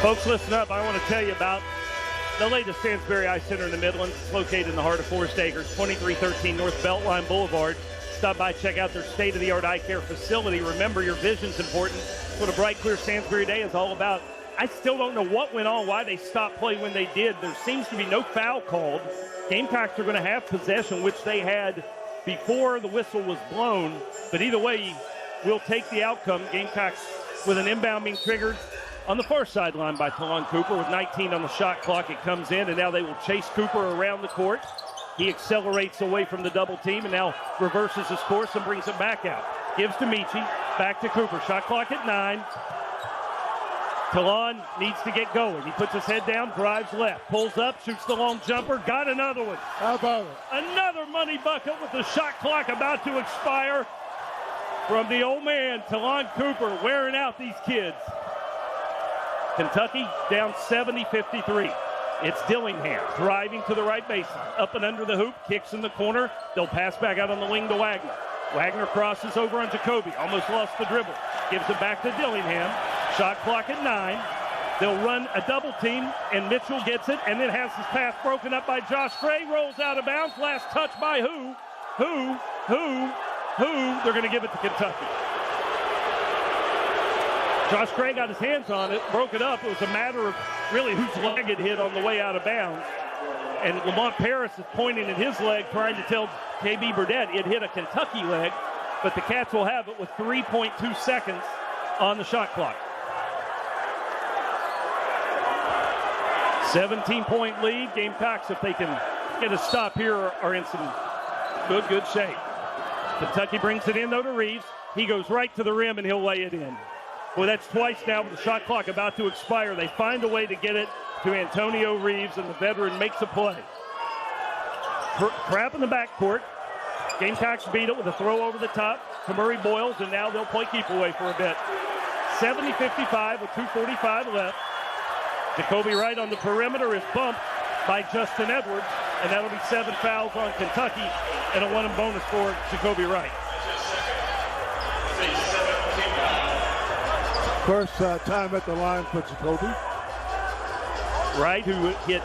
Folks, listen up. I want to tell you about the latest Stansbury Eye Center in the Midlands. It's located in the heart of Forest Acres, 2313 North Beltline Boulevard. Stop by, check out their state-of-the-art eye care facility. Remember, your vision's important. That's what a bright, clear Stansbury day is all about. I still don't know what went on, why they stopped play when they did. There seems to be no foul called. Gamecocks are going to have possession, which they had before the whistle was blown. But either way, we'll take the outcome. Gamecocks with an inbound being triggered on the far sideline by Talon Cooper with 19 on the shot clock. It comes in, and now they will chase Cooper around the court. He accelerates away from the double team and now reverses his course and brings it back out. Gives to Meechie, back to Cooper. Shot clock at 9. Talon needs to get going. He puts his head down, drives left, pulls up, shoots the long jumper, got another one. How about it? Another money bucket with the shot clock about to expire from the old man, Talon Cooper, wearing out these kids. Kentucky down 70-53. It's Dillingham driving to the right baseline. Up and under the hoop, kicks in the corner. They'll pass back out on the wing to Wagner. Wagner crosses over on Jacoby. Almost lost the dribble. Gives it back to Dillingham. Shot clock at 9. They'll run a double team, and Mitchell gets it, and then has his pass broken up by Josh Gray. Rolls out of bounds. Last touch by who? They're going to give it to Kentucky. Josh Gray got his hands on it, broke it up. It was a matter of really whose leg it hit on the way out of bounds. And Lamont Paris is pointing at his leg, trying to tell KB Burdett it hit a Kentucky leg, but the Cats will have it with 3.2 seconds on the shot clock. 17-point lead. Gamecocks, if they can get a stop here, are in some good shape. Kentucky brings it in, though, to Reeves. He goes right to the rim, and he'll lay it in. Well, that's twice now with the shot clock about to expire. They find a way to get it to Antonio Reeves, and the veteran makes a play. Crap in the backcourt. Gamecocks beat it with a throw over the top to Murray Boyles, and now they'll play keep away for a bit. 70-55 with 2:45 left. Jacoby Wright on the perimeter is bumped by Justin Edwards, and that'll be 7 fouls on Kentucky and a 1 bonus for Jacoby Wright. First time at the line for Jacoby. Wright, who hit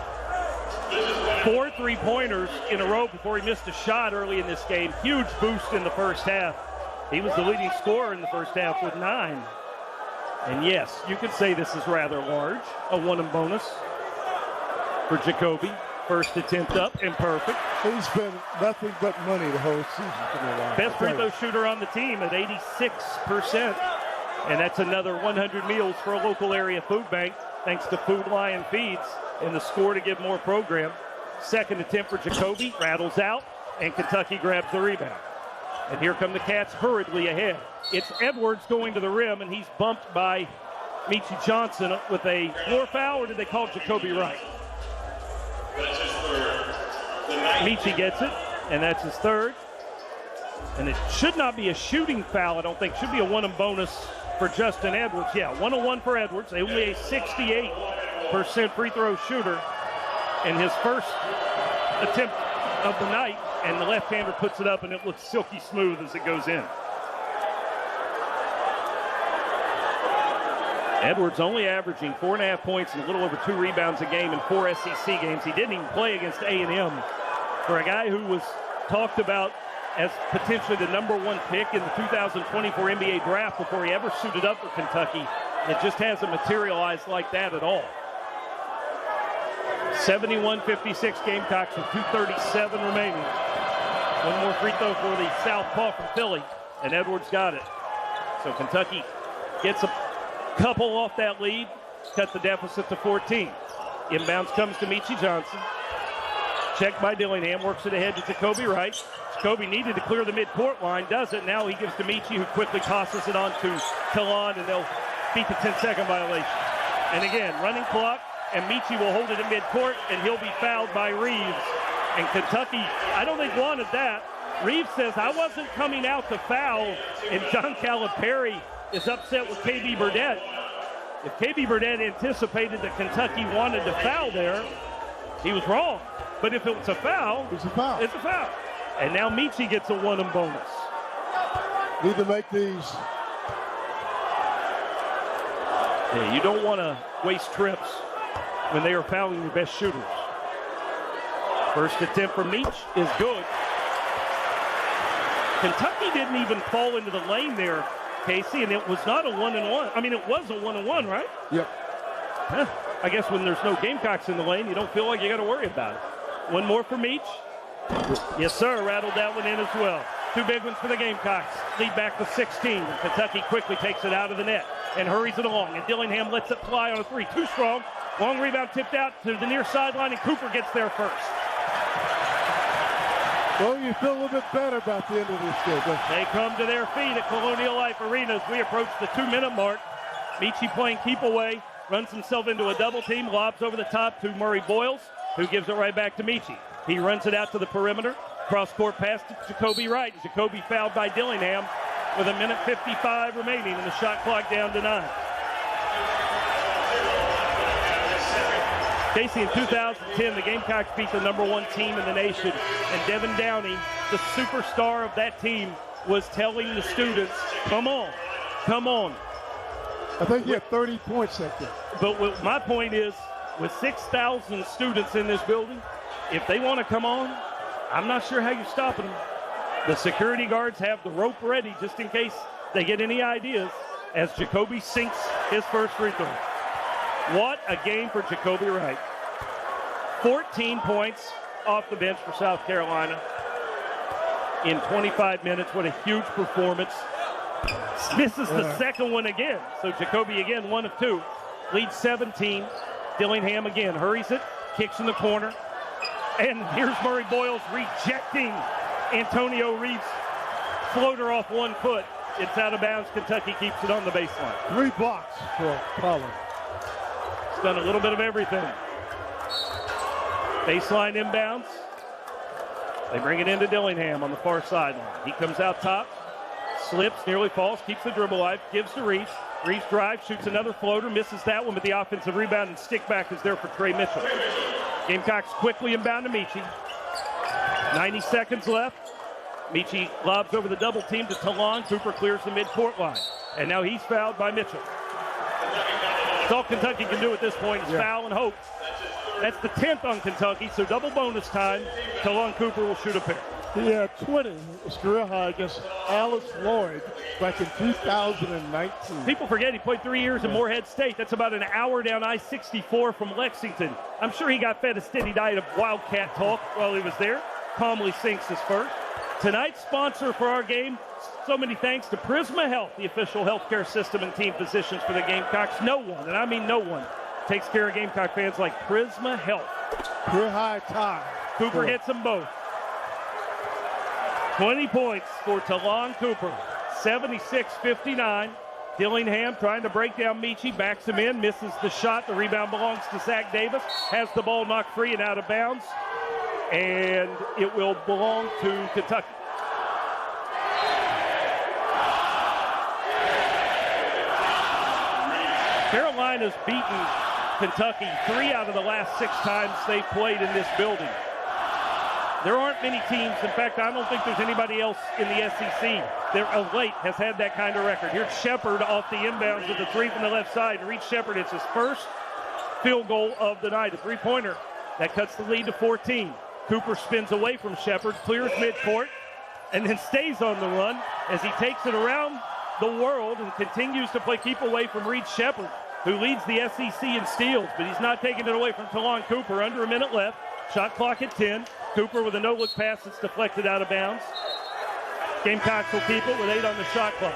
4 3-pointers in a row before he missed a shot early in this game. Huge boost in the first half. He was the leading scorer in the first half with 9. And yes, you could say this is rather large. A 1 bonus for Jacoby. First attempt up and perfect. He's been nothing but money the whole season for the line. Best free throw shooter on the team at 86%. And that's another 100 meals for a local area food bank, thanks to Food Lion Feeds and the Score to Give More program. Second attempt for Jacoby, rattles out, and Kentucky grabs the rebound. And here come the Cats hurriedly ahead. It's Edwards going to the rim, and he's bumped by Meechie Johnson with a floor foul, or did they call Jacoby Wright? Meechie gets it, and that's his third. And it should not be a shooting foul, I don't think. Should be a 1 bonus for Justin Edwards. Yeah, 101 for Edwards. Only a 68% free throw shooter. And his first attempt of the night, and the left-hander puts it up, and it looks silky smooth as it goes in. Edwards only averaging 4.5 points and a little over 2 rebounds a game in 4 SEC games. He didn't even play against A&M. For a guy who was talked about as potentially the #1 pick in the 2024 NBA draft before he ever suited up for Kentucky, it just hasn't materialized like that at all. 71-56 Gamecocks with 2:37 remaining. One more free throw for the southpaw from Philly, and Edwards got it. So Kentucky gets a couple off that lead, cut the deficit to 14. Inbounds comes to Meechie Johnson. Checked by Dillingham, works it ahead to Jacoby Wright. Jacoby needed to clear the midcourt line, does it. Now he gives to Meechie, who quickly tosses it on to Talon, and they'll beat the 10-second violation. And again, running clock, and Meechie will hold it in midcourt, and he'll be fouled by Reeves. And Kentucky, I don't think wanted that. Reeves says, I wasn't coming out to foul, and John Calipari is upset with KB Burdett. If KB Burdett anticipated that Kentucky wanted to foul there, he was wrong. But if it was a foul, it's a foul. It's a foul. And now Meechie gets a 1 bonus. Need to make these. Yeah, you don't want to waste trips when they are fouling your best shooters. First attempt for Meech is good. Kentucky didn't even fall into the lane there, Casey, and it was not a 1-and-1. I mean, it was a 1-and-1, right? Yep. Huh. I guess when there's no Gamecocks in the lane, you don't feel like you got to worry about it. One more for Meech. Yes, sir. Rattled that one in as well. 2 big ones for the Gamecocks. Lead back to 16. And Kentucky quickly takes it out of the net and hurries it along. And Dillingham lets it fly on a 3. Too strong. Long rebound tipped out to the near sideline, and Cooper gets there first. Well, you feel a little bit better about the end of this game. They come to their feet at Colonial Life Arena as we approach the 2-minute mark. Meechie playing keep away. Runs himself into a double team, lobs over the top to Murray Boyles, who gives it right back to Meechie. He runs it out to the perimeter. Cross-court pass to Jacoby Wright. Jacoby fouled by Dillingham with 1:55 remaining and the shot clock down to 9. Casey, in 2010, the Gamecocks beat the #1 team in the nation, and Devin Downey, the superstar of that team, was telling the students, come on, come on. I think he had 30 points that day. But my point is, with 6,000 students in this building, if they want to come on, I'm not sure how you're stopping them. The security guards have the rope ready just in case they get any ideas as Jacoby sinks his first free throw. What a game for Jacoby Wright. 14 points off the bench for South Carolina in 25 minutes. What a huge performance. Misses the second one again. So Jacoby again, 1 of 2. Leads 17. Dillingham again hurries it, kicks in the corner. And here's Murray Boyles rejecting Antonio Reed's floater off 1 foot. It's out of bounds. Kentucky keeps it on the baseline. 3 blocks for Collins. He's done a little bit of everything. Baseline inbounds. They bring it into Dillingham on the far sideline. He comes out top, slips, nearly falls, keeps the dribble alive, gives to Reeves. Reeves drives, shoots another floater, misses that one, but the offensive rebound and stick back is there for Trey Mitchell. Gamecocks quickly inbound to Michi. 90 seconds left. Michi lobs over the double team to Talon. Cooper clears the midcourt line. And now he's fouled by Mitchell. That's all Kentucky can do at this point is foul and hope. That's the 10th on Kentucky, so double bonus time. Talon Cooper will shoot a pair. He had 20, his career high against Alice Lloyd back in 2019. People forget he played 3 years in Morehead State. That's about an hour down I-64 from Lexington. I'm sure he got fed a steady diet of Wildcat talk while he was there. Calmly sinks his first. Tonight's sponsor for our game, so many thanks to Prisma Health, the official healthcare system and team physicians for the Gamecocks. No one, and I mean no one, takes care of Gamecock fans like Prisma Health. Career high tie. Cooper hits them both. 20 points for Talon Cooper. 76-59. Dillingham trying to break down Michi, backs him in, misses the shot. The rebound belongs to Zach Davis. Has the ball knocked free and out of bounds. And it will belong to Kentucky. Carolina's beaten Kentucky 3 out of the last 6 times they've played in this building. There aren't many teams, in fact, I don't think there's anybody else in the SEC that of late has had that kind of record. Here's Shepard off the inbounds with a 3 from the left side. To reach Shepard, it's his first field goal of the night, a 3-pointer. That cuts the lead to 14. Cooper spins away from Shepard, clears midcourt, and then stays on the run as he takes it around the world and continues to keep away from Reed Shepard, who leads the SEC in steals, but he's not taking it away from Talon Cooper. Under a minute left, shot clock at 10. Cooper with a no-look pass that's deflected out of bounds. Gamecocks will keep it with 8 on the shot clock.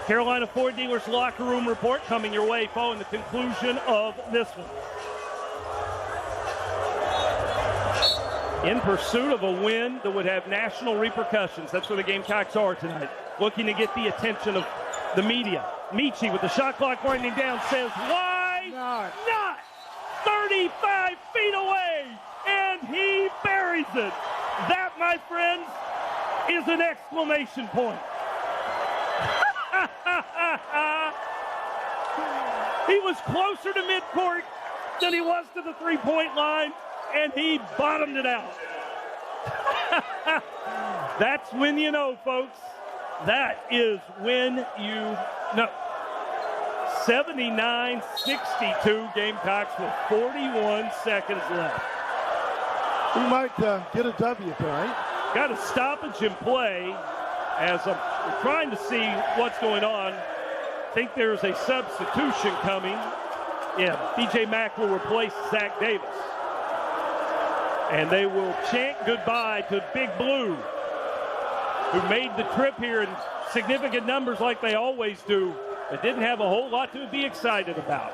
Carolina Ford Dealers locker room report coming your way following the conclusion of this one. In pursuit of a win that would have national repercussions. That's where the Gamecocks are tonight. Looking to get the attention of the media. Michi with the shot clock winding down says, why not? 35 feet away, and he buries it. That, my friends, is an exclamation point. He was closer to midcourt than he was to the three-point line, and he bottomed it out. That's when you know, folks. That is when you know. 79-62, Gamecocks with 41 seconds left. We might get a W tonight. Got a stoppage in play as we're trying to see what's going on. I think there's a substitution coming. Yeah, DJ Mack will replace Zach Davis. And they will chant goodbye to Big Blue, who made the trip here in significant numbers like they always do, but didn't have a whole lot to be excited about.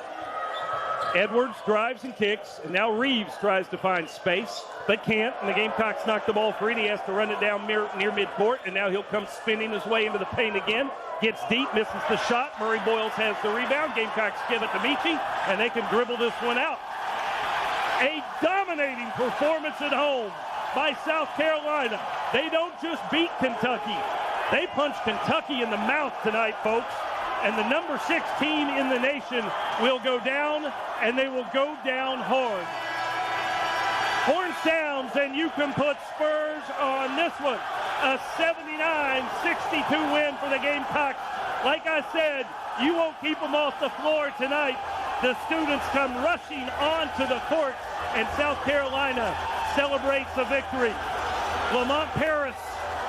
Edwards drives and kicks, and now Reeves tries to find space, but can't, and the Gamecocks knock the ball free, and he has to run it down near midcourt, and now he'll come spinning his way into the paint again. Gets deep, misses the shot. Murray Boyles has the rebound. Gamecocks give it to Michi, and they can dribble this one out. A dominating performance at home by South Carolina. They don't just beat Kentucky. They punch Kentucky in the mouth tonight, folks. And the number 6 team in the nation will go down, and they will go down hard. Horn sounds, and you can put Spurs on this one. A 79-62 win for the Gamecocks. Like I said, you won't keep them off the floor tonight. The students come rushing onto the court, and South Carolina celebrates the victory. Lamont Paris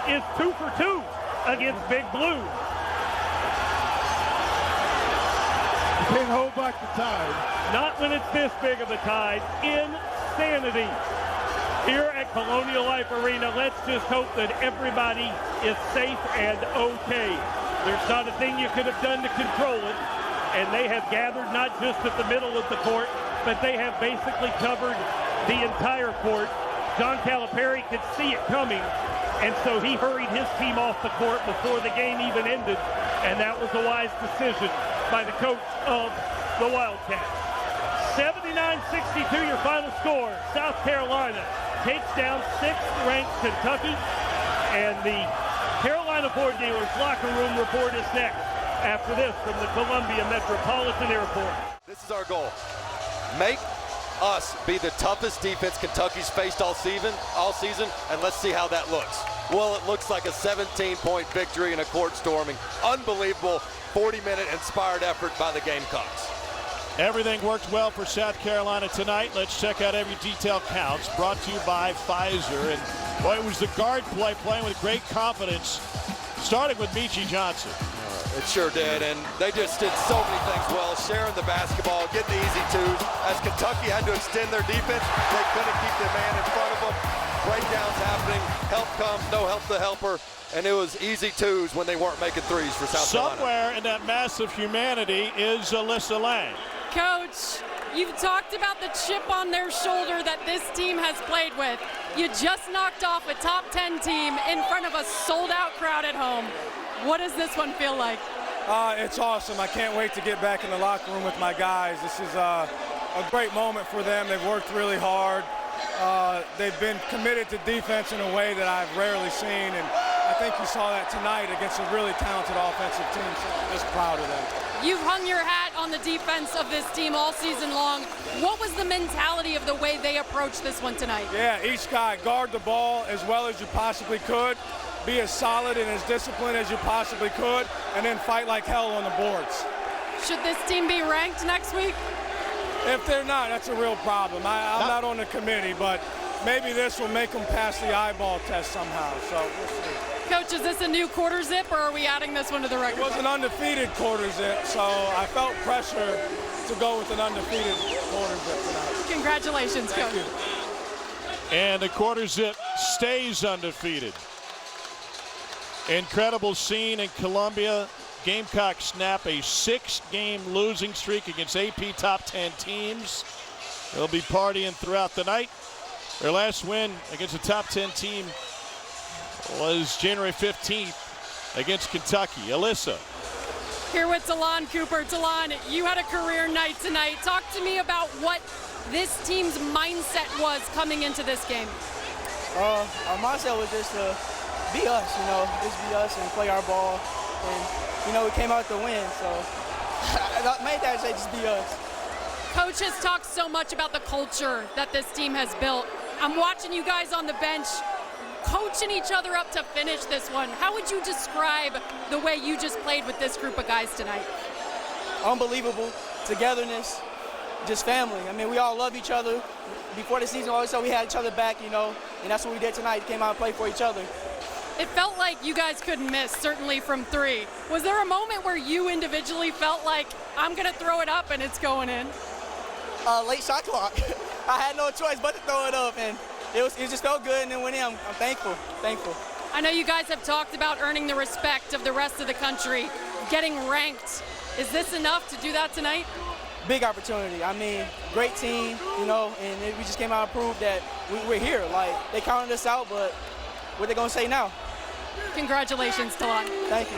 is 2 for 2 against Big Blue. You can't hold back the tide. Not when it's this big of a tide. Insanity. Here at Colonial Life Arena, let's just hope that everybody is safe and okay. There's not a thing you could have done to control it, and they have gathered not just at the middle of the court, but they have basically covered the entire court. John Calipari could see it coming, and so he hurried his team off the court before the game even ended, and that was a wise decision by the coach of the Wildcats. 79-62 your final score. South Carolina takes down 6th-ranked Kentucky, and the Carolina Board Dealers locker room report is next after this from the Columbia Metropolitan Airport. This is our goal. Make us be the toughest defense Kentucky's faced all season, and let's see how that looks. Well, it looks like a 17-point victory in a court storming. Unbelievable 40-minute inspired effort by the Gamecocks. Everything worked well for South Carolina tonight. Let's check out every detail counts. Brought to you by Pfizer. And boy, it was the guard play, playing with great confidence, starting with Michi Johnson. It sure did, and they just did so many things well, sharing the basketball, getting the easy twos. As Kentucky had to extend their defense, they couldn't keep the man in front of them. Breakdowns happening, help comes, no help the helper, and it was easy twos when they weren't making threes for South Carolina. Somewhere in that mass of humanity is Alyssa Lang. Coach, you've talked about the chip on their shoulder that this team has played with. You just knocked off a top 10 team in front of a sold-out crowd at home. What does this one feel like? It's awesome. I can't wait to get back in the locker room with my guys. This is a great moment for them. They've worked really hard. They've been committed to defense in a way that I've rarely seen, and I think you saw that tonight against a really talented offensive team, so I'm just proud of them. You've hung your hat on the defense of this team all season long. What was the mentality of the way they approached this one tonight? Yeah, each guy guard the ball as well as you possibly could, be as solid and as disciplined as you possibly could, and then fight like hell on the boards. Should this team be ranked next week? If they're not, that's a real problem. I'm not on the committee, but maybe this will make them pass the eyeball test somehow, so we'll see. Coach, is this a new quarter zip, or are we adding this one to the record? It was an undefeated quarter zip, so I felt pressure to go with an undefeated quarter zip tonight. Congratulations, Coach. Thank you. And the quarter zip stays undefeated. Incredible scene in Columbia. Gamecocks snap a 6-game losing streak against AP top 10 teams. They'll be partying throughout the night. Their last win against a top 10 team was January 15th against Kentucky. Alyssa. Here with Talon Cooper. Talon, you had a career night tonight. Talk to me about what this team's mindset was coming into this game. Our mindset was just to be us, just be us and play our ball. And, we came out to win, so I made that say just be us. Coach has talked so much about the culture that this team has built. I'm watching you guys on the bench coaching each other up to finish this one. How would you describe the way you just played with this group of guys tonight? Unbelievable. Togetherness, just family. I mean, we all love each other. Before the season, always said we had each other back, and that's what we did tonight. Came out and played for each other. It felt like you guys couldn't miss, certainly from 3. Was there a moment where you individually felt like, I'm going to throw it up and it's going in? Late shot clock. I had no choice but to throw it up, and it just felt good, and then went in. I'm thankful. I know you guys have talked about earning the respect of the rest of the country, getting ranked. Is this enough to do that tonight? Big opportunity. I mean, great team, and we just came out and proved that we're here. Like, they counted us out, but what are they going to say now? Congratulations, Talon. Thank you.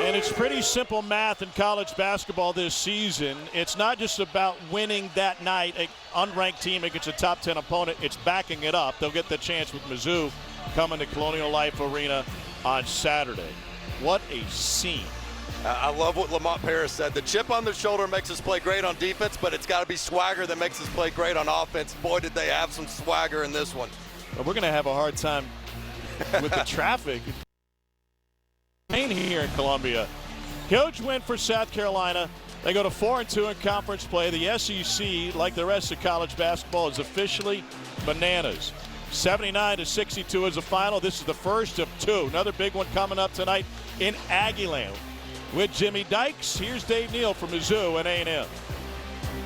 And it's pretty simple math in college basketball this season. It's not just about winning that night, an unranked team against a top 10 opponent. It's backing it up. They'll get the chance with Mizzou coming to Colonial Life Arena on Saturday. What a scene. I love what Lamont Paris said. The chip on their shoulder makes us play great on defense, but it's got to be swagger that makes us play great on offense. Boy, did they have some swagger in this one. Well, we're going to have a hard time with the traffic here in Columbia. Huge win for South Carolina. They go to 4-2 in conference play. The SEC, like the rest of college basketball, is officially bananas. 79-62 is the final. This is the first of 2. Another big one coming up tonight in Aggieland. With Jimmy Dykes, here's Dave Neal from Mizzou and A&M.